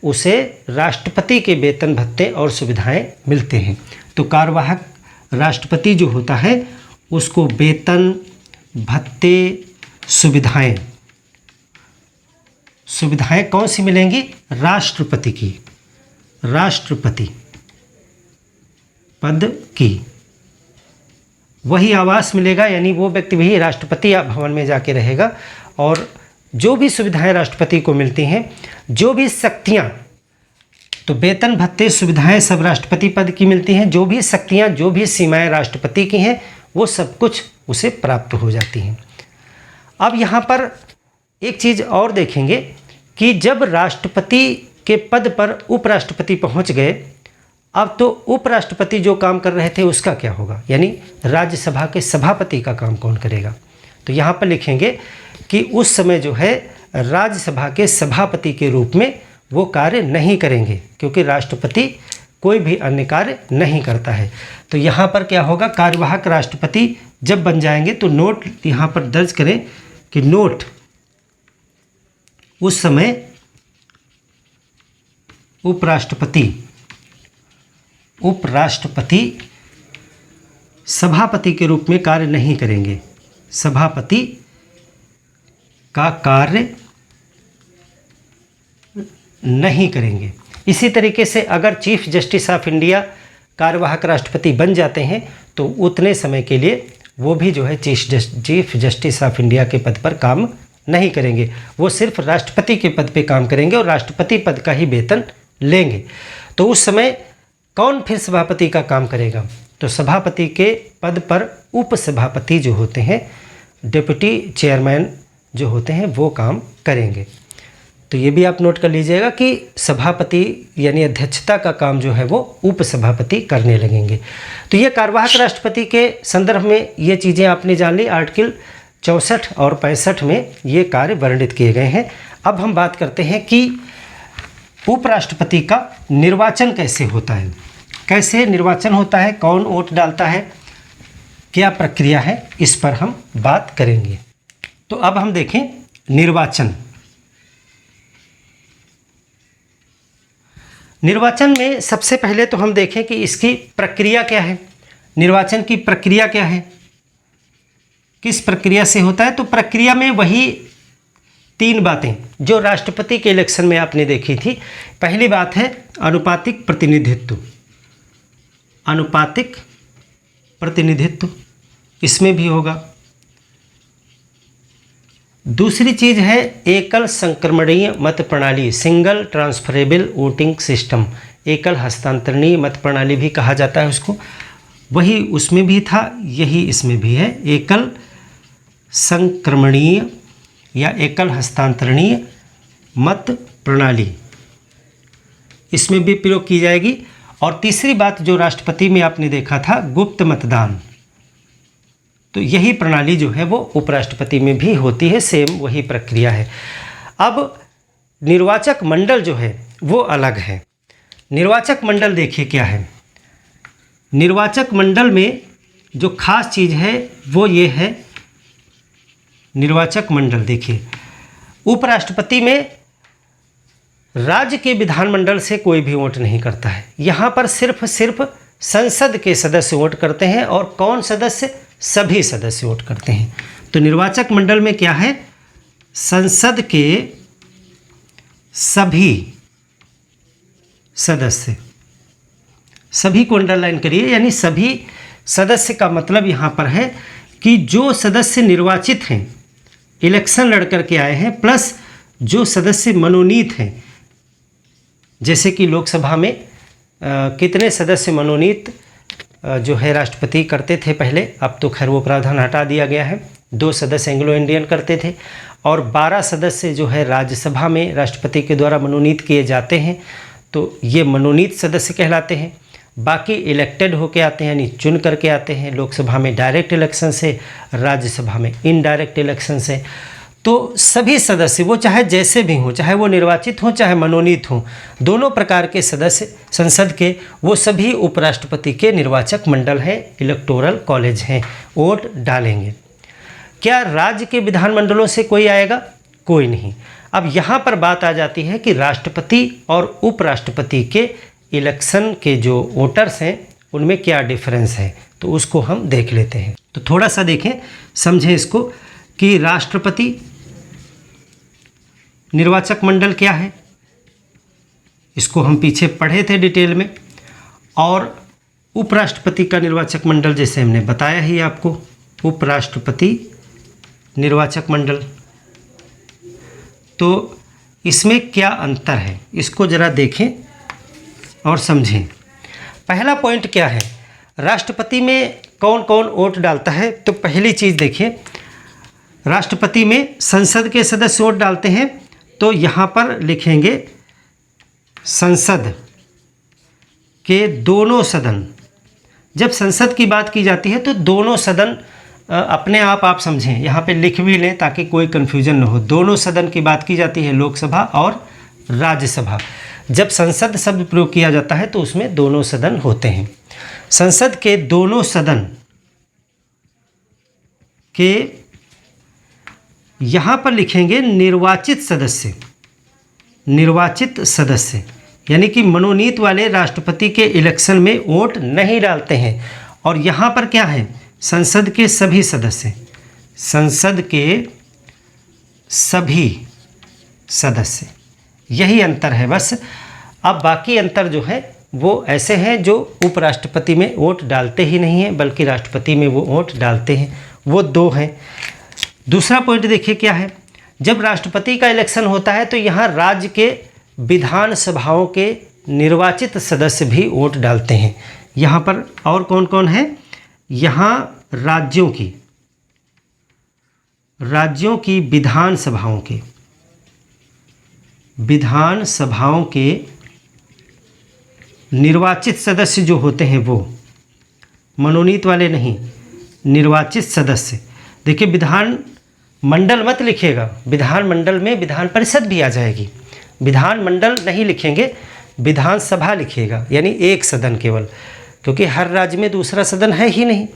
उसे राष्ट्रपति के वेतन भत्ते और सुविधाएं मिलते हैं। तो कार्यवाहक राष्ट्रपति जो होता है उसको वेतन, भत्ते, सुविधाएं कौन सी मिलेंगी? राष्ट्रपति की, राष्ट्रपति पद की। वही आवास मिलेगा, यानी वो व्यक्ति भी राष्ट्रपति भवन में जाके रहेगा, और जो भी सुविधाएं राष्ट्रपति को मिलती हैं, जो भी शक्तियां, तो वेतन भत्ते सुविधाएं सब राष्ट्रपति पद की मिलती हैं, जो भी शक्तियां, जो भी सीमाएं राष्ट्रपति की हैं, वो सब कुछ उसे प्राप्त हो जाती हैं। अब यहाँ पर एक चीज़ और देखेंगे कि जब राष्ट्रपति के पद पर उपराष्ट्रपति पहुँच गए, अब तो उपराष्ट्रपति जो काम कर रहे थे उसका क्या होगा, यानी राज्यसभा के सभापति का काम कौन करेगा? तो यहाँ पर लिखेंगे कि उस समय जो है राज्यसभा के सभापति के रूप में वो कार्य नहीं करेंगे, क्योंकि राष्ट्रपति कोई भी अन्य कार्य नहीं करता है। तो यहाँ पर क्या होगा, कार्यवाहक राष्ट्रपति जब बन जाएंगे तो नोट यहाँ पर दर्ज करें कि नोट उस समय उपराष्ट्रपति सभापति के रूप में कार्य नहीं करेंगे, सभापति का कार्य नहीं करेंगे। इसी तरीके से अगर चीफ जस्टिस ऑफ इंडिया कार्यवाहक राष्ट्रपति बन जाते हैं तो उतने समय के लिए वो भी जो है चीफ जस्टिस ऑफ इंडिया के पद पर काम नहीं करेंगे, वो सिर्फ राष्ट्रपति के पद पे काम करेंगे और राष्ट्रपति पद का ही वेतन लेंगे। तो उस समय कौन फिर सभापति का काम करेगा? तो सभापति के पद पर उपसभापति जो होते हैं, डिप्टी चेयरमैन जो होते हैं, वो काम करेंगे। तो ये भी आप नोट कर लीजिएगा कि सभापति यानी अध्यक्षता का काम जो है वो उपसभापति करने लगेंगे। तो ये कार्यवाहक राष्ट्रपति के संदर्भ में ये चीज़ें आपने जान ली। आर्टिकल 64 और 65 में ये कार्य वर्णित किए गए हैं। अब हम बात करते हैं कि उपराष्ट्रपति का निर्वाचन कैसे होता है, कैसे निर्वाचन होता है, कौन वोट डालता है, क्या प्रक्रिया है, इस पर हम बात करेंगे। तो अब हम देखें निर्वाचन में सबसे पहले तो हम देखें कि इसकी प्रक्रिया क्या है, निर्वाचन की प्रक्रिया क्या है, किस प्रक्रिया से होता है। तो प्रक्रिया में वही 3 बातें जो राष्ट्रपति के इलेक्शन में आपने देखी थी। पहली बात है अनुपातिक प्रतिनिधित्व, अनुपातिक प्रतिनिधित्व इसमें भी होगा। दूसरी चीज़ है एकल संक्रमणीय मत प्रणाली, सिंगल ट्रांसफरेबल वोटिंग सिस्टम, एकल हस्तांतरणीय मत प्रणाली भी कहा जाता है उसको। वही उसमें भी था, यही इसमें भी है, एकल संक्रमणीय या एकल हस्तांतरणीय मत प्रणाली, इसमें भी प्रयोग की जाएगी। और तीसरी बात जो राष्ट्रपति में आपने देखा था, गुप्त मतदान, तो यही प्रणाली जो है वो उपराष्ट्रपति में भी होती है, सेम वही प्रक्रिया है। अब निर्वाचक मंडल जो है वो अलग है। निर्वाचक मंडल देखिए क्या है, निर्वाचक मंडल में जो खास चीज़ है वो ये है, निर्वाचक मंडल देखिए उपराष्ट्रपति में राज्य के विधानमंडल से कोई भी वोट नहीं करता है, यहाँ पर सिर्फ संसद के सदस्य वोट करते हैं। और कौन सदस्य? सभी सदस्य वोट करते हैं। तो निर्वाचक मंडल में क्या है, संसद के सभी सदस्य, सभी को अंडरलाइन करिए, यानी सभी सदस्य का मतलब यहाँ पर है कि जो सदस्य निर्वाचित हैं, इलेक्शन लड़ करके आए हैं, प्लस जो सदस्य मनोनीत हैं। जैसे कि लोकसभा में कितने सदस्य मनोनीत जो है राष्ट्रपति करते थे पहले, अब तो खैर वो प्रावधान हटा दिया गया है। 2 सदस्य एंग्लो इंडियन करते थे और 12 सदस्य जो है राज्यसभा में राष्ट्रपति के द्वारा मनोनीत किए जाते हैं, तो ये मनोनीत सदस्य कहलाते हैं। बाकी इलेक्टेड होके आते हैं, यानी चुन करके आते हैं। लोकसभा में डायरेक्ट इलेक्शन से, राज्यसभा में इनडायरेक्ट इलेक्शन से। तो सभी सदस्य वो चाहे जैसे भी हों, चाहे वो निर्वाचित हों चाहे मनोनीत हों, दोनों प्रकार के सदस्य संसद के, वो सभी उपराष्ट्रपति के निर्वाचक मंडल हैं, इलेक्टोरल कॉलेज हैं, वोट डालेंगे। क्या राज्य के विधानमंडलों से कोई आएगा? कोई नहीं। अब यहाँ पर बात आ जाती है कि राष्ट्रपति और उपराष्ट्रपति के इलेक्शन के जो वोटर्स हैं उनमें क्या डिफरेंस है, तो उसको हम देख लेते हैं। तो थोड़ा सा देखें, समझें इसको कि राष्ट्रपति निर्वाचक मंडल क्या है, इसको हम पीछे पढ़े थे डिटेल में, और उपराष्ट्रपति का निर्वाचक मंडल जैसे हमने बताया ही आपको, उपराष्ट्रपति निर्वाचक मंडल। तो इसमें क्या अंतर है, इसको ज़रा देखें और समझें। पहला पॉइंट क्या है, राष्ट्रपति में कौन कौन वोट डालता है। तो पहली चीज़ देखिए, राष्ट्रपति में संसद के सदस्य वोट डालते हैं। तो यहाँ पर लिखेंगे संसद के दोनों सदन। जब संसद की बात की जाती है तो दोनों सदन अपने आप समझें, यहाँ पे लिख भी लें ताकि कोई कन्फ्यूजन न हो। दोनों सदन की बात की जाती है, लोकसभा और राज्यसभा। जब संसद शब्द प्रयोग किया जाता है तो उसमें दोनों सदन होते हैं। संसद के दोनों सदन के यहाँ पर लिखेंगे निर्वाचित सदस्य। निर्वाचित सदस्य यानी कि मनोनीत वाले राष्ट्रपति के इलेक्शन में वोट नहीं डालते हैं। और यहाँ पर क्या है, संसद के सभी सदस्य, संसद के सभी सदस्य, यही अंतर है बस। अब बाकी अंतर जो है वो ऐसे हैं जो उपराष्ट्रपति में वोट डालते ही नहीं हैं बल्कि राष्ट्रपति में वो वोट डालते हैं, वो दो हैं। दूसरा पॉइंट देखिए क्या है, जब राष्ट्रपति का इलेक्शन होता है तो यहाँ राज्य के विधान सभाओं के निर्वाचित सदस्य भी वोट डालते हैं। यहाँ पर और कौन कौन है, यहाँ राज्यों की विधान सभाओं के निर्वाचित सदस्य जो होते हैं वो, मनोनीत वाले नहीं, निर्वाचित सदस्य। देखिए विधान मंडल मत लिखिएगा, विधान मंडल में विधान परिषद भी आ जाएगी। विधान मंडल नहीं लिखेंगे, विधानसभा लिखिएगा, यानी एक सदन केवल, क्योंकि हर राज्य में दूसरा सदन है ही नहीं।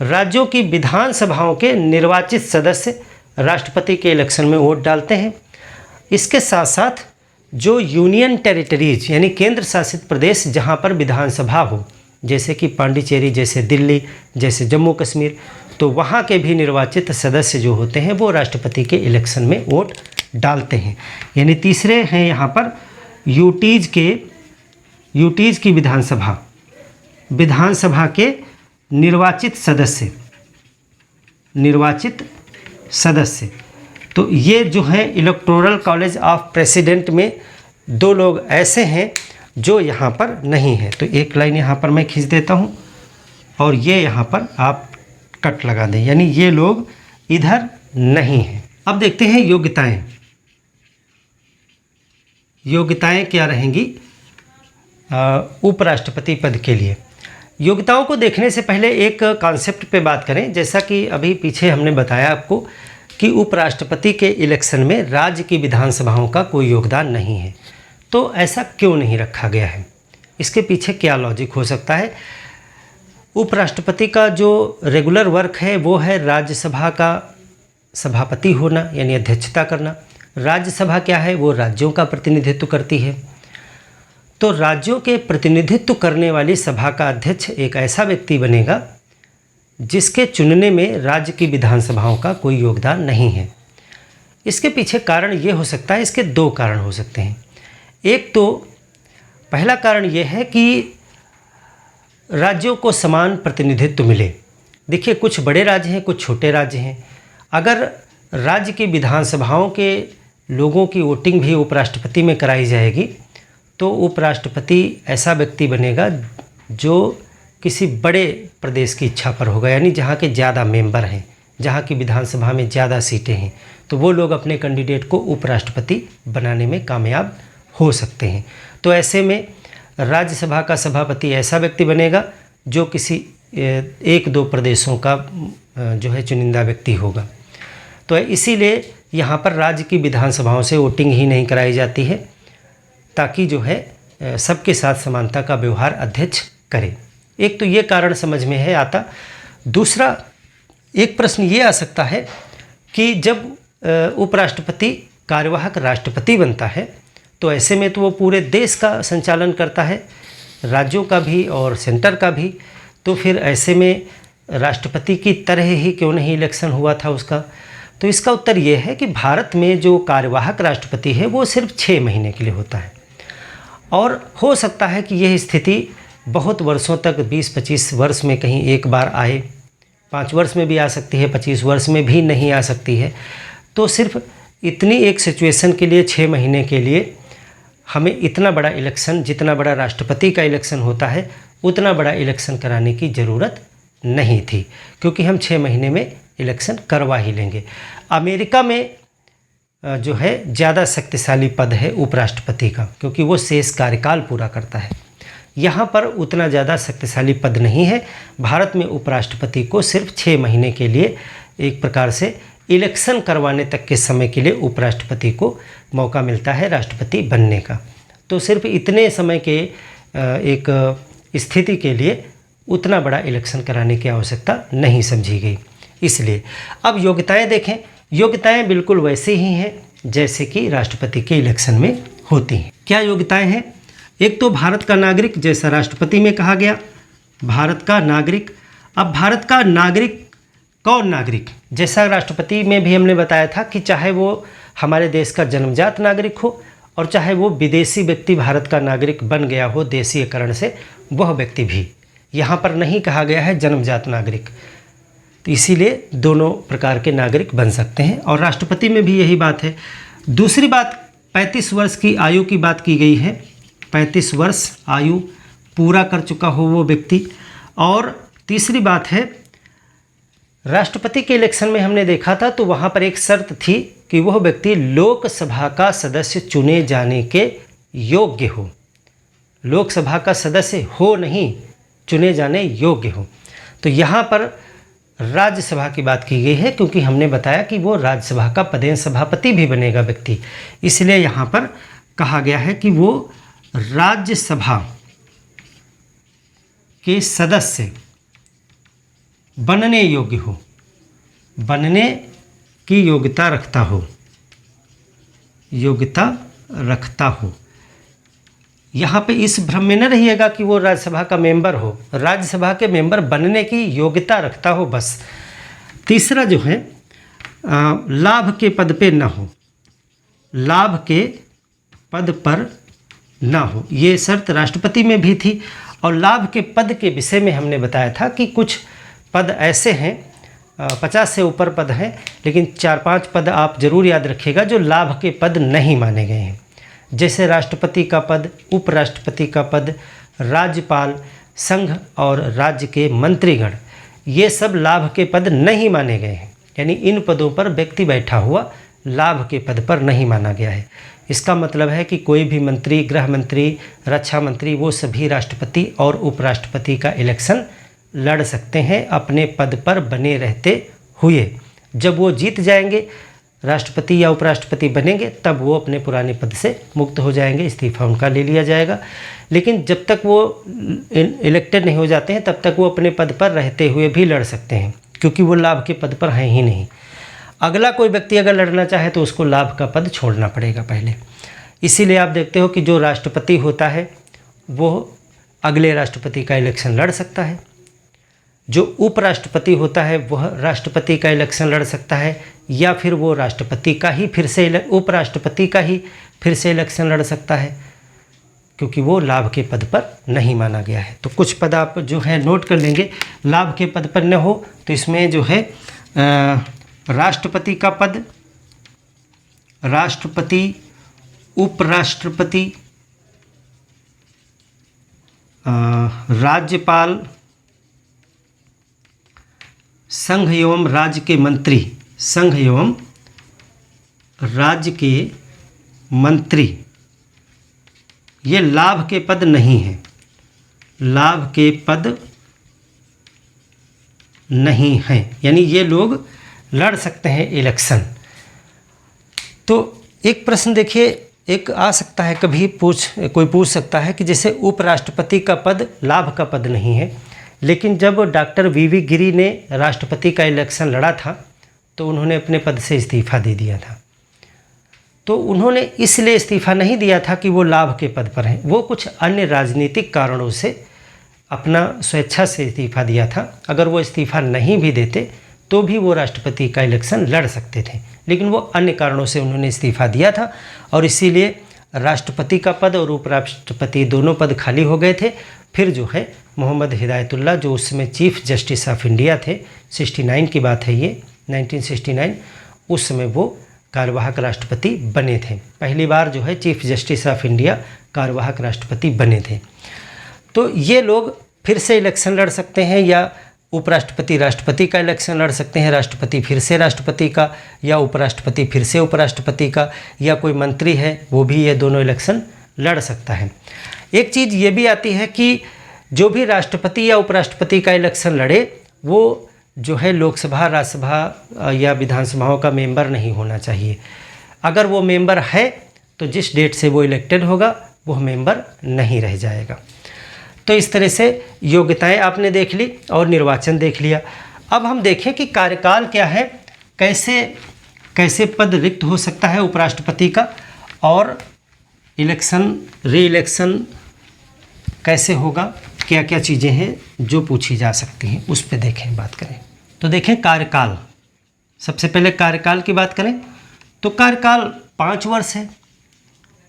राज्यों की विधानसभाओं के निर्वाचित सदस्य राष्ट्रपति के इलेक्शन में वोट डालते हैं। इसके साथ साथ जो यूनियन टेरिटरीज यानी केंद्र शासित प्रदेश जहां पर विधानसभा हो, जैसे कि पांडिचेरी, जैसे दिल्ली, जैसे जम्मू कश्मीर, तो वहां के भी निर्वाचित सदस्य जो होते हैं वो राष्ट्रपति के इलेक्शन में वोट डालते हैं। यानी तीसरे हैं यहाँ पर यूटीज की विधानसभा के निर्वाचित सदस्य। तो ये जो है इलेक्टोरल कॉलेज ऑफ प्रेसिडेंट में दो लोग ऐसे हैं जो यहाँ पर नहीं है। तो एक लाइन यहाँ पर मैं खींच देता हूँ और ये यहाँ पर आप कट लगा दें, यानी ये लोग इधर नहीं हैं। अब देखते हैं योग्यताएं क्या रहेंगी उपराष्ट्रपति पद के लिए। योग्यताओं को देखने से पहले एक कॉन्सेप्ट पे बात करें। जैसा कि अभी पीछे हमने बताया आपको कि उपराष्ट्रपति के इलेक्शन में राज्य की विधानसभाओं का कोई योगदान नहीं है। तो ऐसा क्यों नहीं रखा गया है, इसके पीछे क्या लॉजिक हो सकता है। उपराष्ट्रपति का जो रेगुलर वर्क है वो है राज्यसभा का सभापति होना, यानी अध्यक्षता करना। राज्यसभा क्या है, वो राज्यों का प्रतिनिधित्व करती है। तो राज्यों के प्रतिनिधित्व करने वाली सभा का अध्यक्ष एक ऐसा व्यक्ति बनेगा जिसके चुनने में राज्य की विधानसभाओं का कोई योगदान नहीं है। इसके पीछे कारण ये हो सकता है, इसके दो कारण हो सकते हैं। एक तो पहला कारण ये है कि राज्यों को समान प्रतिनिधित्व मिले। देखिए कुछ बड़े राज्य हैं, कुछ छोटे राज्य हैं। अगर राज्य की विधानसभाओं के लोगों की वोटिंग भी उपराष्ट्रपति में कराई जाएगी तो उपराष्ट्रपति ऐसा व्यक्ति बनेगा जो किसी बड़े प्रदेश की इच्छा पर होगा, यानी जहाँ के ज़्यादा मेंबर हैं, जहाँ की विधानसभा में ज़्यादा सीटें हैं, तो वो लोग अपने कैंडिडेट को उपराष्ट्रपति बनाने में कामयाब हो सकते हैं। तो ऐसे में राज्यसभा का सभापति ऐसा व्यक्ति बनेगा जो किसी एक दो प्रदेशों का जो है चुनिंदा व्यक्ति होगा। तो इसीलिए यहाँ पर राज्य की विधानसभाओं से वोटिंग ही नहीं कराई जाती है, ताकि जो है सबके साथ समानता का व्यवहार अध्यक्ष करे। एक तो ये कारण समझ में है आता। दूसरा एक प्रश्न ये आ सकता है कि जब उपराष्ट्रपति कार्यवाहक राष्ट्रपति बनता है तो ऐसे में तो वो पूरे देश का संचालन करता है, राज्यों का भी और सेंटर का भी। तो फिर ऐसे में राष्ट्रपति की तरह ही क्यों नहीं इलेक्शन हुआ था उसका। तो इसका उत्तर ये है कि भारत में जो कार्यवाहक राष्ट्रपति है वो सिर्फ 6 महीने के लिए होता है, और हो सकता है कि यह स्थिति बहुत वर्षों तक 20-25 वर्ष में कहीं एक बार आए, 5 वर्ष में भी आ सकती है, 25 वर्ष में भी नहीं आ सकती है। तो सिर्फ इतनी एक सिचुएशन के लिए 6 महीने के लिए हमें इतना बड़ा इलेक्शन, जितना बड़ा राष्ट्रपति का इलेक्शन होता है उतना बड़ा इलेक्शन कराने की ज़रूरत नहीं थी, क्योंकि हम 6 महीने में इलेक्शन करवा ही लेंगे। अमेरिका में जो है ज़्यादा शक्तिशाली पद है उपराष्ट्रपति का, क्योंकि वो शेष कार्यकाल पूरा करता है। यहाँ पर उतना ज़्यादा शक्तिशाली पद नहीं है। भारत में उपराष्ट्रपति को सिर्फ 6 महीने के लिए एक प्रकार से इलेक्शन करवाने तक के समय के लिए उपराष्ट्रपति को मौका मिलता है राष्ट्रपति बनने का। तो सिर्फ इतने समय के एक स्थिति के लिए उतना बड़ा इलेक्शन कराने की आवश्यकता नहीं समझी गई। इसलिए अब योग्यताएं देखें, योग्यताएं बिल्कुल वैसे ही हैं जैसे कि राष्ट्रपति के इलेक्शन में होती हैं। क्या योग्यताएं हैं? एक तो भारत का नागरिक, जैसा राष्ट्रपति में कहा गया, भारत का नागरिक। अब भारत का नागरिक कौन नागरिक? जैसा राष्ट्रपति में भी हमने बताया था कि चाहे वो हमारे देश का जन्मजात नागरिक हो और चाहे वो विदेशी व्यक्ति भारत का नागरिक बन गया हो देशीयकरण से, वह व्यक्ति भी। यहाँ पर नहीं कहा गया है जन्मजात नागरिक, तो इसीलिए दोनों प्रकार के नागरिक बन सकते हैं, और राष्ट्रपति में भी यही बात है। दूसरी बात, 35 वर्ष की आयु की बात की गई है। 35 वर्ष आयु पूरा कर चुका हो वो व्यक्ति। और तीसरी बात है, राष्ट्रपति के इलेक्शन में हमने देखा था तो वहाँ पर एक शर्त थी कि वह व्यक्ति लोकसभा का सदस्य चुने जाने के योग्य हो। लोकसभा का सदस्य हो नहीं, चुने जाने योग्य हो। तो यहाँ पर राज्यसभा की बात की गई है, क्योंकि हमने बताया कि वो राज्यसभा का पदेन सभापति भी बनेगा व्यक्ति, इसलिए यहाँ पर कहा गया है कि वो राज्यसभा के सदस्य बनने योग्य हो, बनने की योग्यता रखता हो, योग्यता रखता हो। यहाँ पे इस भ्रम में न रहिएगा कि वो राज्यसभा का मेंबर हो, राज्यसभा के मेंबर बनने की योग्यता रखता हो बस। तीसरा जो है लाभ के पद पे न हो, लाभ के पद पर ना हो, ये शर्त राष्ट्रपति में भी थी। और लाभ के पद के विषय में हमने बताया था कि कुछ पद ऐसे हैं, 50 से ऊपर पद हैं, लेकिन 4-5 पद आप जरूर याद रखिएगा जो लाभ के पद नहीं माने गए हैं, जैसे राष्ट्रपति का पद, उपराष्ट्रपति का पद, राज्यपाल, संघ और राज्य के मंत्रीगण, ये सब लाभ के पद नहीं माने गए हैं। यानी इन पदों पर व्यक्ति बैठा हुआ लाभ के पद पर नहीं माना गया है। इसका मतलब है कि कोई भी मंत्री, गृह मंत्री, रक्षा मंत्री, वो सभी राष्ट्रपति और उपराष्ट्रपति का इलेक्शन लड़ सकते हैं अपने पद पर बने रहते हुए। जब वो जीत जाएंगे, राष्ट्रपति या उपराष्ट्रपति बनेंगे, तब वो अपने पुराने पद से मुक्त हो जाएंगे, इस्तीफा उनका ले लिया जाएगा। लेकिन जब तक वो इलेक्टेड नहीं हो जाते हैं तब तक वो अपने पद पर रहते हुए भी लड़ सकते हैं, क्योंकि वो लाभ के पद पर हैं ही नहीं। अगला कोई व्यक्ति अगर लड़ना चाहे तो उसको लाभ का पद छोड़ना पड़ेगा पहले। इसीलिए आप देखते हो कि जो राष्ट्रपति होता है वो अगले राष्ट्रपति का इलेक्शन लड़ सकता है, जो उपराष्ट्रपति होता है वह राष्ट्रपति का इलेक्शन लड़ सकता है, या फिर वो राष्ट्रपति का ही फिर से उपराष्ट्रपति का ही फिर से इलेक्शन लड़ सकता है, क्योंकि वो लाभ के पद पर नहीं माना गया है। तो कुछ पद आप जो है नोट कर लेंगे। लाभ के पद पर न हो तो इसमें जो है राष्ट्रपति का पद, राष्ट्रपति, उपराष्ट्रपति, राज्यपाल, संघ एवं राज्य के मंत्री, संघ एवं राज्य के मंत्री, ये लाभ के पद नहीं हैं, लाभ के पद नहीं हैं, यानी ये लोग लड़ सकते हैं इलेक्शन। तो एक प्रश्न देखिए, एक आ सकता है, कभी कोई पूछ सकता है कि जैसे उपराष्ट्रपति का पद लाभ का पद नहीं है, लेकिन जब डॉक्टर वी गिरी ने राष्ट्रपति का इलेक्शन लड़ा था तो उन्होंने अपने पद से इस्तीफा दे दिया था। तो उन्होंने इसलिए इस्तीफा नहीं दिया था कि वो लाभ के पद पर हैं, वो कुछ अन्य राजनीतिक कारणों से अपना स्वेच्छा से इस्तीफा दिया था। अगर वो इस्तीफा नहीं भी देते तो भी वो राष्ट्रपति का इलेक्शन लड़ सकते थे, लेकिन वो अन्य कारणों से उन्होंने इस्तीफा दिया था और इसीलिए राष्ट्रपति का पद और उपराष्ट्रपति दोनों पद खाली हो गए थे। फिर जो है मोहम्मद हिदायतुल्लाह, जो उस समय चीफ जस्टिस ऑफ इंडिया थे, 69 की बात है ये, 1969, उस समय वो कार्यवाहक राष्ट्रपति बने थे। पहली बार जो है चीफ जस्टिस ऑफ इंडिया कार्यवाहक राष्ट्रपति बने थे। तो ये लोग फिर से इलेक्शन लड़ सकते हैं, या उपराष्ट्रपति राष्ट्रपति का इलेक्शन लड़ सकते हैं, राष्ट्रपति फिर से राष्ट्रपति का, या उपराष्ट्रपति फिर से उपराष्ट्रपति का, या कोई मंत्री है वो भी ये दोनों इलेक्शन लड़ सकता है। एक चीज़ ये भी आती है कि जो भी राष्ट्रपति या उपराष्ट्रपति का इलेक्शन लड़े वो जो है लोकसभा, राज्यसभा या विधानसभाओं का मेंबर नहीं होना चाहिए। अगर वो मेंबर है तो जिस डेट से वो इलेक्टेड होगा वो मेंबर नहीं रह जाएगा। तो इस तरह से योग्यताएं आपने देख ली और निर्वाचन देख लिया। अब हम देखें कि कार्यकाल क्या है, कैसे पद रिक्त हो सकता है उपराष्ट्रपति का, और री इलेक्शन कैसे होगा, क्या क्या चीज़ें हैं जो पूछी जा सकती हैं, उस पर देखें, बात करें। तो देखें कार्यकाल, सबसे पहले कार्यकाल की बात करें तो कार्यकाल 5 वर्ष है।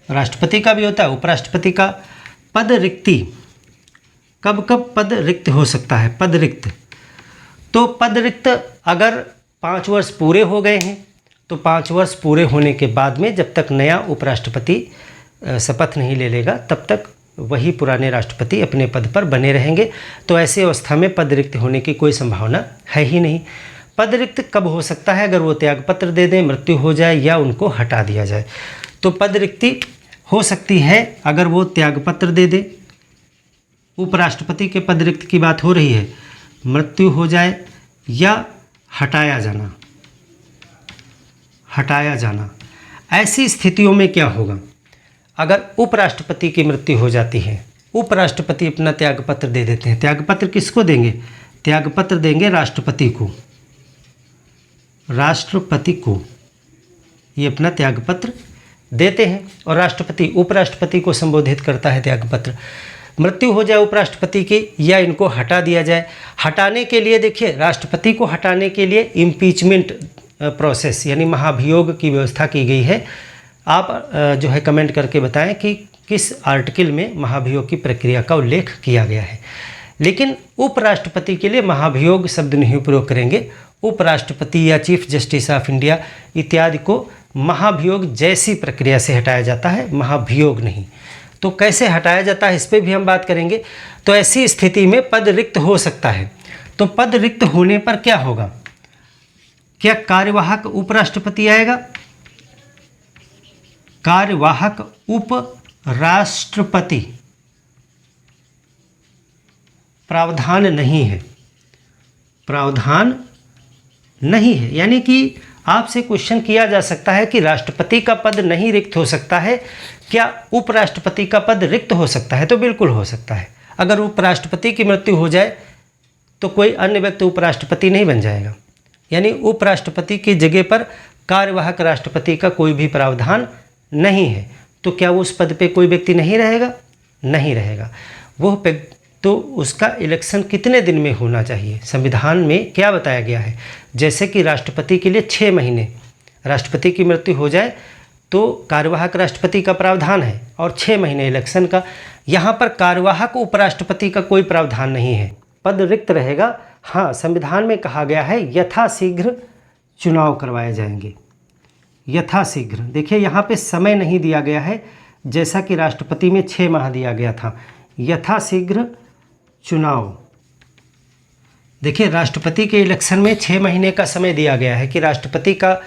राष्ट्रपति का भी होता है, उपराष्ट्रपति का। पद रिक्ति, कब कब पद रिक्त हो सकता है? पद रिक्त, तो पद रिक्त अगर 5 वर्ष पूरे हो गए हैं तो 5 वर्ष पूरे होने के बाद में जब तक नया उपराष्ट्रपति शपथ नहीं ले लेगा तब तक वही पुराने राष्ट्रपति अपने पद पर बने रहेंगे। तो ऐसी अवस्था में पद रिक्त होने की कोई संभावना है ही नहीं। पद रिक्त कब हो सकता है? अगर वो त्यागपत्र दे दें, मृत्यु हो जाए या उनको हटा दिया जाए। तो पद रिक्ति हो सकती है अगर वो त्यागपत्र दे दे। उपराष्ट्रपति के पद रिक्त की बात हो रही है, मृत्यु हो जाए या हटाया जाना। ऐसी स्थितियों में क्या होगा? अगर उपराष्ट्रपति की मृत्यु हो जाती है, उपराष्ट्रपति अपना त्यागपत्र दे देते हैं। त्यागपत्र किसको देंगे? त्यागपत्र देंगे राष्ट्रपति को ये अपना त्यागपत्र देते हैं और राष्ट्रपति उपराष्ट्रपति को संबोधित करता है त्यागपत्र। मृत्यु हो जाए उपराष्ट्रपति की या इनको हटा दिया जाए। हटाने के लिए देखिए, राष्ट्रपति को हटाने के लिए इम्पीचमेंट प्रोसेस यानी महाभियोग की व्यवस्था की गई है। आप जो है कमेंट करके बताएं कि किस आर्टिकल में महाभियोग की प्रक्रिया का उल्लेख किया गया है। लेकिन उपराष्ट्रपति के लिए महाभियोग शब्द नहीं प्रयोग करेंगे। उपराष्ट्रपति या चीफ जस्टिस ऑफ इंडिया इत्यादि को महाभियोग जैसी प्रक्रिया से हटाया जाता है, महाभियोग नहीं। तो कैसे हटाया जाता है इस पर भी हम बात करेंगे। तो ऐसी स्थिति में पद रिक्त हो सकता है। तो पद रिक्त होने पर क्या होगा? क्या कार्यवाहक उपराष्ट्रपति आएगा? कार्यवाहक उपराष्ट्रपति प्रावधान नहीं है। यानी कि आपसे क्वेश्चन किया जा सकता है कि राष्ट्रपति का पद नहीं रिक्त हो सकता है, क्या उपराष्ट्रपति का पद रिक्त हो सकता है? तो बिल्कुल हो सकता है। अगर उपराष्ट्रपति की मृत्यु हो जाए तो कोई अन्य व्यक्ति उपराष्ट्रपति नहीं बन जाएगा। यानी उपराष्ट्रपति की जगह पर कार्यवाहक राष्ट्रपति का कोई भी प्रावधान नहीं है। तो क्या वो उस पद पे कोई व्यक्ति नहीं रहेगा? नहीं रहेगा। वो तो उसका इलेक्शन कितने दिन में होना चाहिए? संविधान में क्या बताया गया है? जैसे कि राष्ट्रपति के लिए 6 महीने, राष्ट्रपति की मृत्यु हो जाए तो कार्यवाहक राष्ट्रपति का प्रावधान है और 6 महीने इलेक्शन का। यहाँ पर कार्यवाहक उपराष्ट्रपति का कोई प्रावधान नहीं है, पद रिक्त रहेगा। हाँ, संविधान में कहा गया है यथाशीघ्र चुनाव करवाए जाएंगे। यथाशीघ्र, देखिए यहाँ पे समय नहीं दिया गया है जैसा कि राष्ट्रपति में 6 माह दिया गया था। यथाशीघ्र चुनाव, देखिए राष्ट्रपति के इलेक्शन में 6 महीने का समय दिया गया है कि राष्ट्रपति का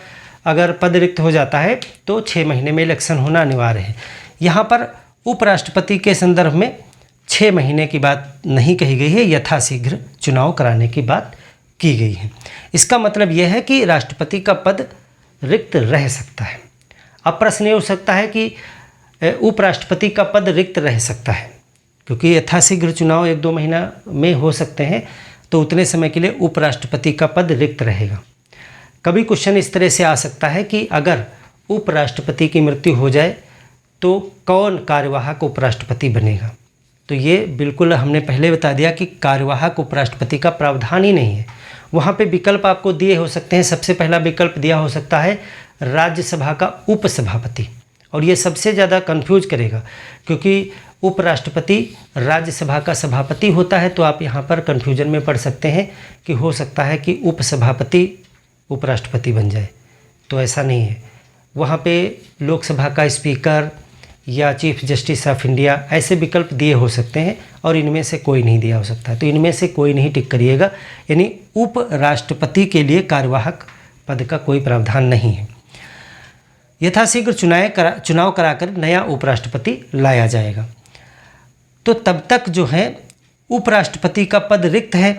अगर पद रिक्त हो जाता है तो 6 महीने में इलेक्शन होना अनिवार्य है। यहाँ पर उपराष्ट्रपति के संदर्भ में 6 महीने की बात नहीं कही गई है, यथाशीघ्र चुनाव कराने की बात की गई है। इसका मतलब यह है कि राष्ट्रपति का पद रिक्त रह सकता है। अब प्रश्न ये हो सकता है कि उपराष्ट्रपति का पद रिक्त रह सकता है, क्योंकि यथाशीघ्र चुनाव 1-2 महीना में हो सकते हैं, तो उतने समय के लिए उपराष्ट्रपति का पद रिक्त रहेगा। कभी क्वेश्चन इस तरह से आ सकता है कि अगर उपराष्ट्रपति की मृत्यु हो जाए तो कौन कार्यवाहक उपराष्ट्रपति बनेगा? तो ये बिल्कुल हमने पहले बता दिया कि कार्यवाहक उपराष्ट्रपति का प्रावधान ही नहीं है। वहाँ पे विकल्प आपको दिए हो सकते हैं। सबसे पहला विकल्प दिया हो सकता है राज्यसभा का उपसभापति, और ये सबसे ज़्यादा कंफ्यूज करेगा क्योंकि उपराष्ट्रपति राज्यसभा का सभापति होता है, तो आप यहाँ पर कन्फ्यूजन में पड़ सकते हैं कि हो सकता है कि उपसभापति उपराष्ट्रपति बन जाए, तो ऐसा नहीं है। वहाँ पे लोकसभा का स्पीकर या चीफ जस्टिस ऑफ इंडिया ऐसे विकल्प दिए हो सकते हैं, और इनमें से कोई नहीं दिया हो सकता, तो इनमें से कोई नहीं टिक करिएगा। यानी उपराष्ट्रपति के लिए कार्यवाहक पद का कोई प्रावधान नहीं है। यथाशीघ्र चुनाव कराकर नया उपराष्ट्रपति लाया जाएगा। तो तब तक जो है उपराष्ट्रपति का पद रिक्त है।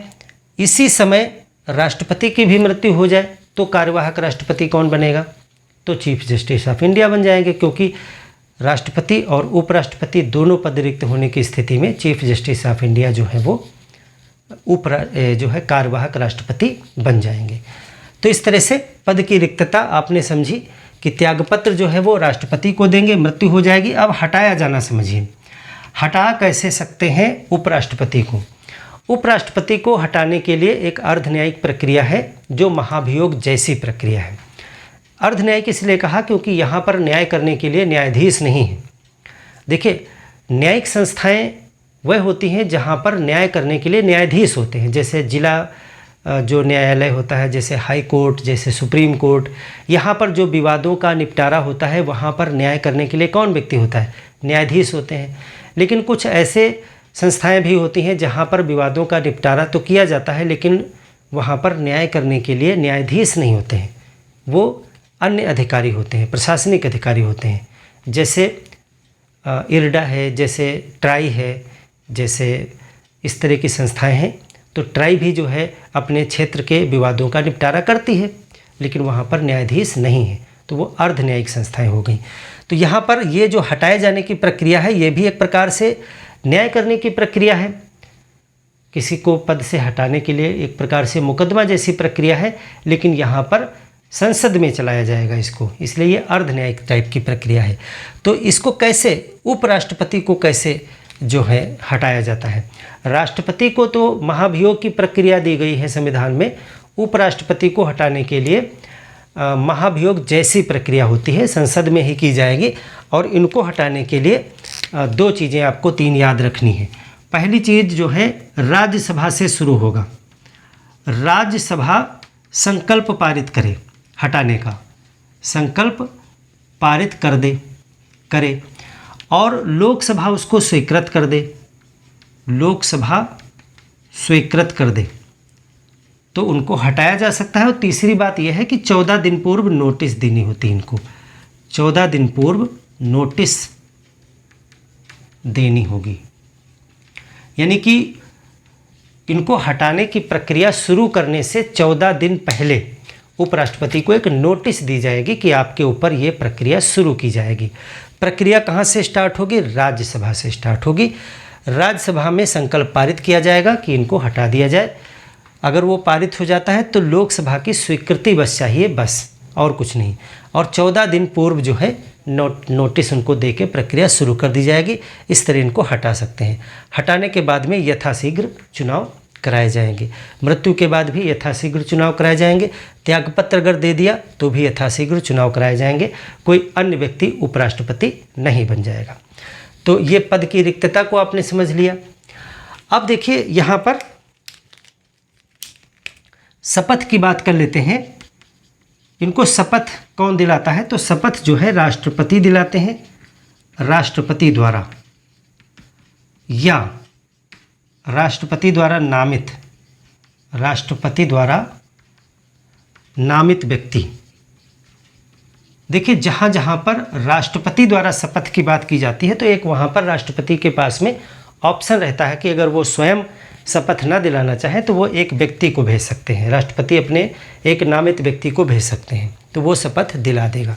इसी समय राष्ट्रपति की भी मृत्यु हो जाए तो कार्यवाहक राष्ट्रपति कौन बनेगा? तो चीफ जस्टिस ऑफ इंडिया बन जाएंगे, क्योंकि राष्ट्रपति और उपराष्ट्रपति दोनों पद रिक्त होने की स्थिति में चीफ जस्टिस ऑफ इंडिया जो है वो कार्यवाहक राष्ट्रपति बन जाएंगे। तो इस तरह से पद की रिक्तता आपने समझी कि त्यागपत्र जो है वो राष्ट्रपति को देंगे, मृत्यु हो जाएगी। अब हटाया जाना समझिए, हटा कैसे सकते हैं उपराष्ट्रपति को? उपराष्ट्रपति को हटाने के लिए एक अर्धन्यायिक प्रक्रिया है जो महाभियोग जैसी प्रक्रिया है। अर्धन्यायिक इसलिए कहा क्योंकि यहाँ पर न्याय करने के लिए न्यायाधीश नहीं है। देखिए, न्यायिक संस्थाएं वह होती हैं जहाँ पर न्याय करने के लिए न्यायाधीश होते हैं, जैसे जिला जो न्यायालय होता है, जैसे हाई कोर्ट, जैसे सुप्रीम कोर्ट। यहाँ पर जो विवादों का निपटारा होता है वहाँ पर न्याय करने के लिए कौन व्यक्ति होता है? न्यायाधीश होते हैं। लेकिन कुछ ऐसे संस्थाएं भी होती हैं जहाँ पर विवादों का निपटारा तो किया जाता है, लेकिन वहाँ पर न्याय करने के लिए न्यायाधीश नहीं होते हैं, वो अन्य अधिकारी होते हैं, प्रशासनिक अधिकारी होते हैं। जैसे इरडा है, जैसे ट्राई है, जैसे इस तरह की संस्थाएं हैं। तो ट्राई भी जो है अपने क्षेत्र के विवादों का निपटारा करती है, लेकिन वहाँ पर न्यायाधीश नहीं है, तो वो अर्ध न्यायिक संस्थाएं हो गई। तो यहाँ पर ये जो हटाए जाने की प्रक्रिया है, ये भी एक प्रकार से न्याय करने की प्रक्रिया है। किसी को पद से हटाने के लिए एक प्रकार से मुकदमा जैसी प्रक्रिया है, लेकिन यहाँ पर संसद में चलाया जाएगा इसको, इसलिए ये अर्ध न्यायिक टाइप की प्रक्रिया है। तो इसको कैसे, उपराष्ट्रपति को कैसे जो है हटाया जाता है? राष्ट्रपति को तो महाभियोग की प्रक्रिया दी गई है संविधान में, उपराष्ट्रपति को हटाने के लिए महाभियोग जैसी प्रक्रिया होती है, संसद में ही की जाएगी। और इनको हटाने के लिए दो चीज़ें आपको तीन याद रखनी है। पहली चीज़ जो है राज्यसभा से शुरू होगा, राज्यसभा संकल्प पारित करे, हटाने का संकल्प पारित करे और लोकसभा उसको स्वीकृत कर दे, लोकसभा स्वीकृत कर दे, तो उनको हटाया जा सकता है। और तीसरी बात यह है कि 14 दिन पूर्व नोटिस देनी होती है इनको, 14 दिन पूर्व नोटिस देनी होगी। यानी कि इनको हटाने की प्रक्रिया शुरू करने से 14 दिन पहले उपराष्ट्रपति को एक नोटिस दी जाएगी कि आपके ऊपर ये प्रक्रिया शुरू की जाएगी। प्रक्रिया कहाँ से स्टार्ट होगी? राज्यसभा से स्टार्ट होगी। राज्यसभा में संकल्प पारित किया जाएगा कि इनको हटा दिया जाए। अगर वो पारित हो जाता है तो लोकसभा की स्वीकृति बस चाहिए, बस और कुछ नहीं। और 14 दिन पूर्व जो है नोटिस उनको दे के प्रक्रिया शुरू कर दी जाएगी। इस तरह इनको हटा सकते हैं। हटाने के बाद में यथाशीघ्र चुनाव कराए जाएंगे, मृत्यु के बाद भी यथाशीघ्र चुनाव कराए जाएंगे। त्यागपत्र अगर दे दिया तो भी यथाशीघ्र चुनाव कराए जाएंगे, कोई अन्य व्यक्ति उपराष्ट्रपति नहीं बन जाएगा। तो ये पद की रिक्तता को आपने समझ लिया। अब देखिए यहाँ पर शपथ की बात कर लेते हैं। इनको शपथ कौन दिलाता है? तो शपथ जो है राष्ट्रपति दिलाते हैं, राष्ट्रपति द्वारा या राष्ट्रपति द्वारा नामित, राष्ट्रपति द्वारा नामित व्यक्ति। देखिए जहाँ जहाँ पर राष्ट्रपति द्वारा शपथ की बात की जाती है तो एक वहाँ पर राष्ट्रपति के पास में ऑप्शन रहता है कि अगर वो स्वयं शपथ न दिलाना चाहे तो वो एक व्यक्ति को भेज सकते हैं। राष्ट्रपति अपने एक नामित व्यक्ति को भेज सकते हैं तो वो शपथ दिला देगा।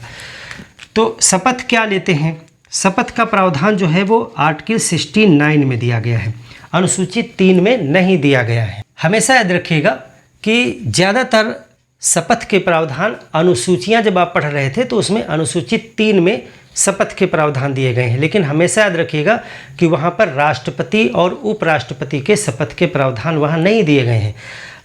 तो शपथ क्या लेते हैं? शपथ का प्रावधान जो है वो आर्टिकल 69 में दिया गया है, अनुसूची 3 में नहीं दिया गया है। हमेशा याद रखिएगा कि ज़्यादातर शपथ के प्रावधान अनुसूचियां जब आप पढ़ रहे थे तो उसमें अनुसूची 3 में शपथ के प्रावधान दिए गए हैं, लेकिन हमेशा याद रखिएगा कि वहाँ पर राष्ट्रपति और उपराष्ट्रपति के शपथ के प्रावधान वहाँ नहीं दिए गए हैं।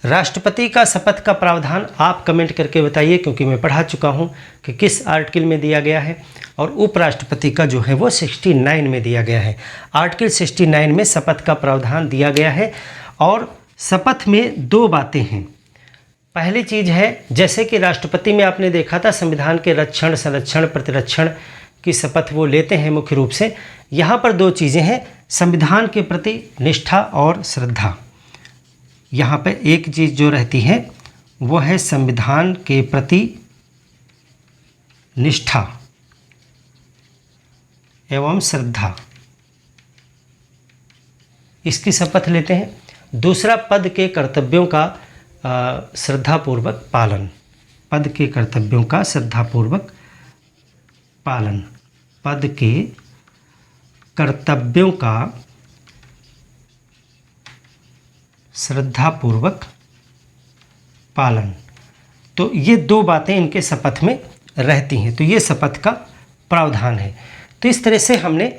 राष्ट्रपति का शपथ का प्रावधान आप कमेंट करके बताइए, क्योंकि मैं पढ़ा चुका हूं कि किस आर्टिकल में दिया गया है, और उपराष्ट्रपति का जो है वो 69 में दिया गया है। आर्टिकल 69 में शपथ का प्रावधान दिया गया है, और शपथ में 2 बातें हैं। पहली चीज़ है, जैसे कि राष्ट्रपति में आपने देखा था संविधान के रक्षण, संरक्षण, प्रतिरक्षण की शपथ वो लेते हैं मुख्य रूप से। यहाँ पर 2 चीज़ें हैं, संविधान के प्रति निष्ठा और श्रद्धा। यहाँ पर एक चीज़ जो रहती है वो है संविधान के प्रति निष्ठा एवं श्रद्धा, इसकी शपथ लेते हैं। दूसरा, पद के कर्तव्यों का श्रद्धापूर्वक पालन, पद के कर्तव्यों का श्रद्धापूर्वक पालन, पद के कर्तव्यों का श्रद्धापूर्वक पालन। तो ये 2 बातें इनके शपथ में रहती हैं। तो ये शपथ का प्रावधान है। तो इस तरह से हमने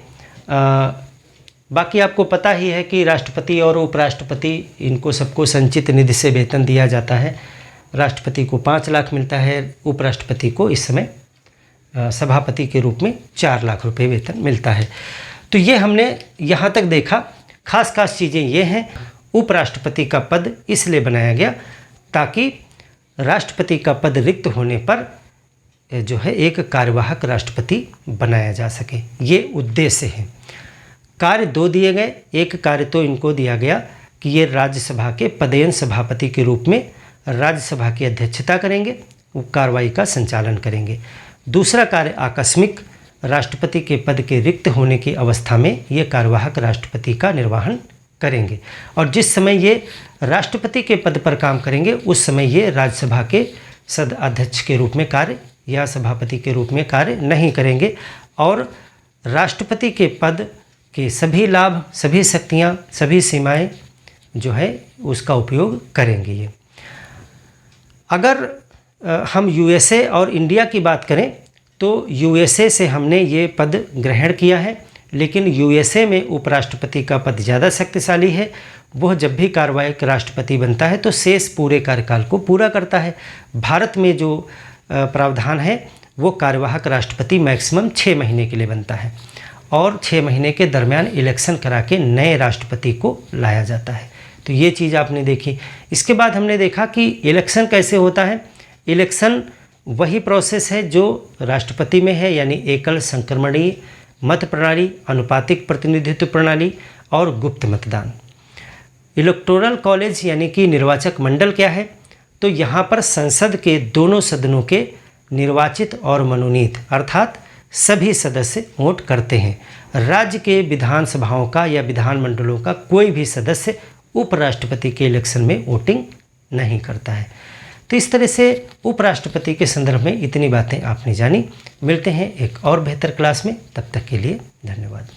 बाकी आपको पता ही है कि राष्ट्रपति और उपराष्ट्रपति, इनको सबको संचित निधि से वेतन दिया जाता है। राष्ट्रपति को 5 लाख मिलता है, उपराष्ट्रपति को इस समय सभापति के रूप में 4 लाख रुपए वेतन मिलता है। तो ये हमने यहाँ तक देखा। खास चीज़ें ये हैं, उपराष्ट्रपति का पद इसलिए बनाया गया ताकि राष्ट्रपति का पद रिक्त होने पर जो है एक कार्यवाहक राष्ट्रपति बनाया जा सके, ये उद्देश्य है। कार्य 2 दिए गए। एक कार्य तो इनको दिया गया कि ये राज्यसभा के पदेन सभापति के रूप में राज्यसभा की अध्यक्षता करेंगे, वो कार्रवाई का संचालन करेंगे। दूसरा कार्य आकस्मिक, राष्ट्रपति के पद के रिक्त होने की अवस्था में ये कार्यवाहक राष्ट्रपति का निर्वहन करेंगे, और जिस समय ये राष्ट्रपति के पद पर काम करेंगे उस समय ये राज्यसभा के सदअध्यक्ष के रूप में कार्य या सभापति के रूप में कार्य नहीं करेंगे, और राष्ट्रपति के पद के सभी लाभ, सभी शक्तियाँ, सभी सीमाएं जो है उसका उपयोग करेंगे ये। अगर हम यूएसए और इंडिया की बात करें तो यूएसए से हमने ये पद ग्रहण किया है, लेकिन यूएसए में उपराष्ट्रपति का पद ज़्यादा शक्तिशाली है। वह जब भी कार्यवाहक राष्ट्रपति बनता है तो शेष पूरे कार्यकाल को पूरा करता है। भारत में जो प्रावधान है वो कार्यवाहक राष्ट्रपति मैक्सिमम 6 महीने के लिए बनता है, और 6 महीने के दरमियान इलेक्शन करा के नए राष्ट्रपति को लाया जाता है। तो ये चीज़ आपने देखी। इसके बाद हमने देखा कि इलेक्शन कैसे होता है। इलेक्शन वही प्रोसेस है जो राष्ट्रपति में है, यानी एकल संक्रमणीय मत प्रणाली, अनुपातिक प्रतिनिधित्व प्रणाली और गुप्त मतदान। इलेक्टोरल कॉलेज यानी कि निर्वाचक मंडल क्या है, तो यहाँ पर संसद के दोनों सदनों के निर्वाचित और मनोनीत अर्थात सभी सदस्य वोट करते हैं। राज्य के विधानसभाओं का या विधानमंडलों का कोई भी सदस्य उपराष्ट्रपति के इलेक्शन में वोटिंग नहीं करता है। तो इस तरह से उपराष्ट्रपति के संदर्भ में इतनी बातें आपने जानी। मिलते हैं एक और बेहतर क्लास में, तब तक के लिए धन्यवाद।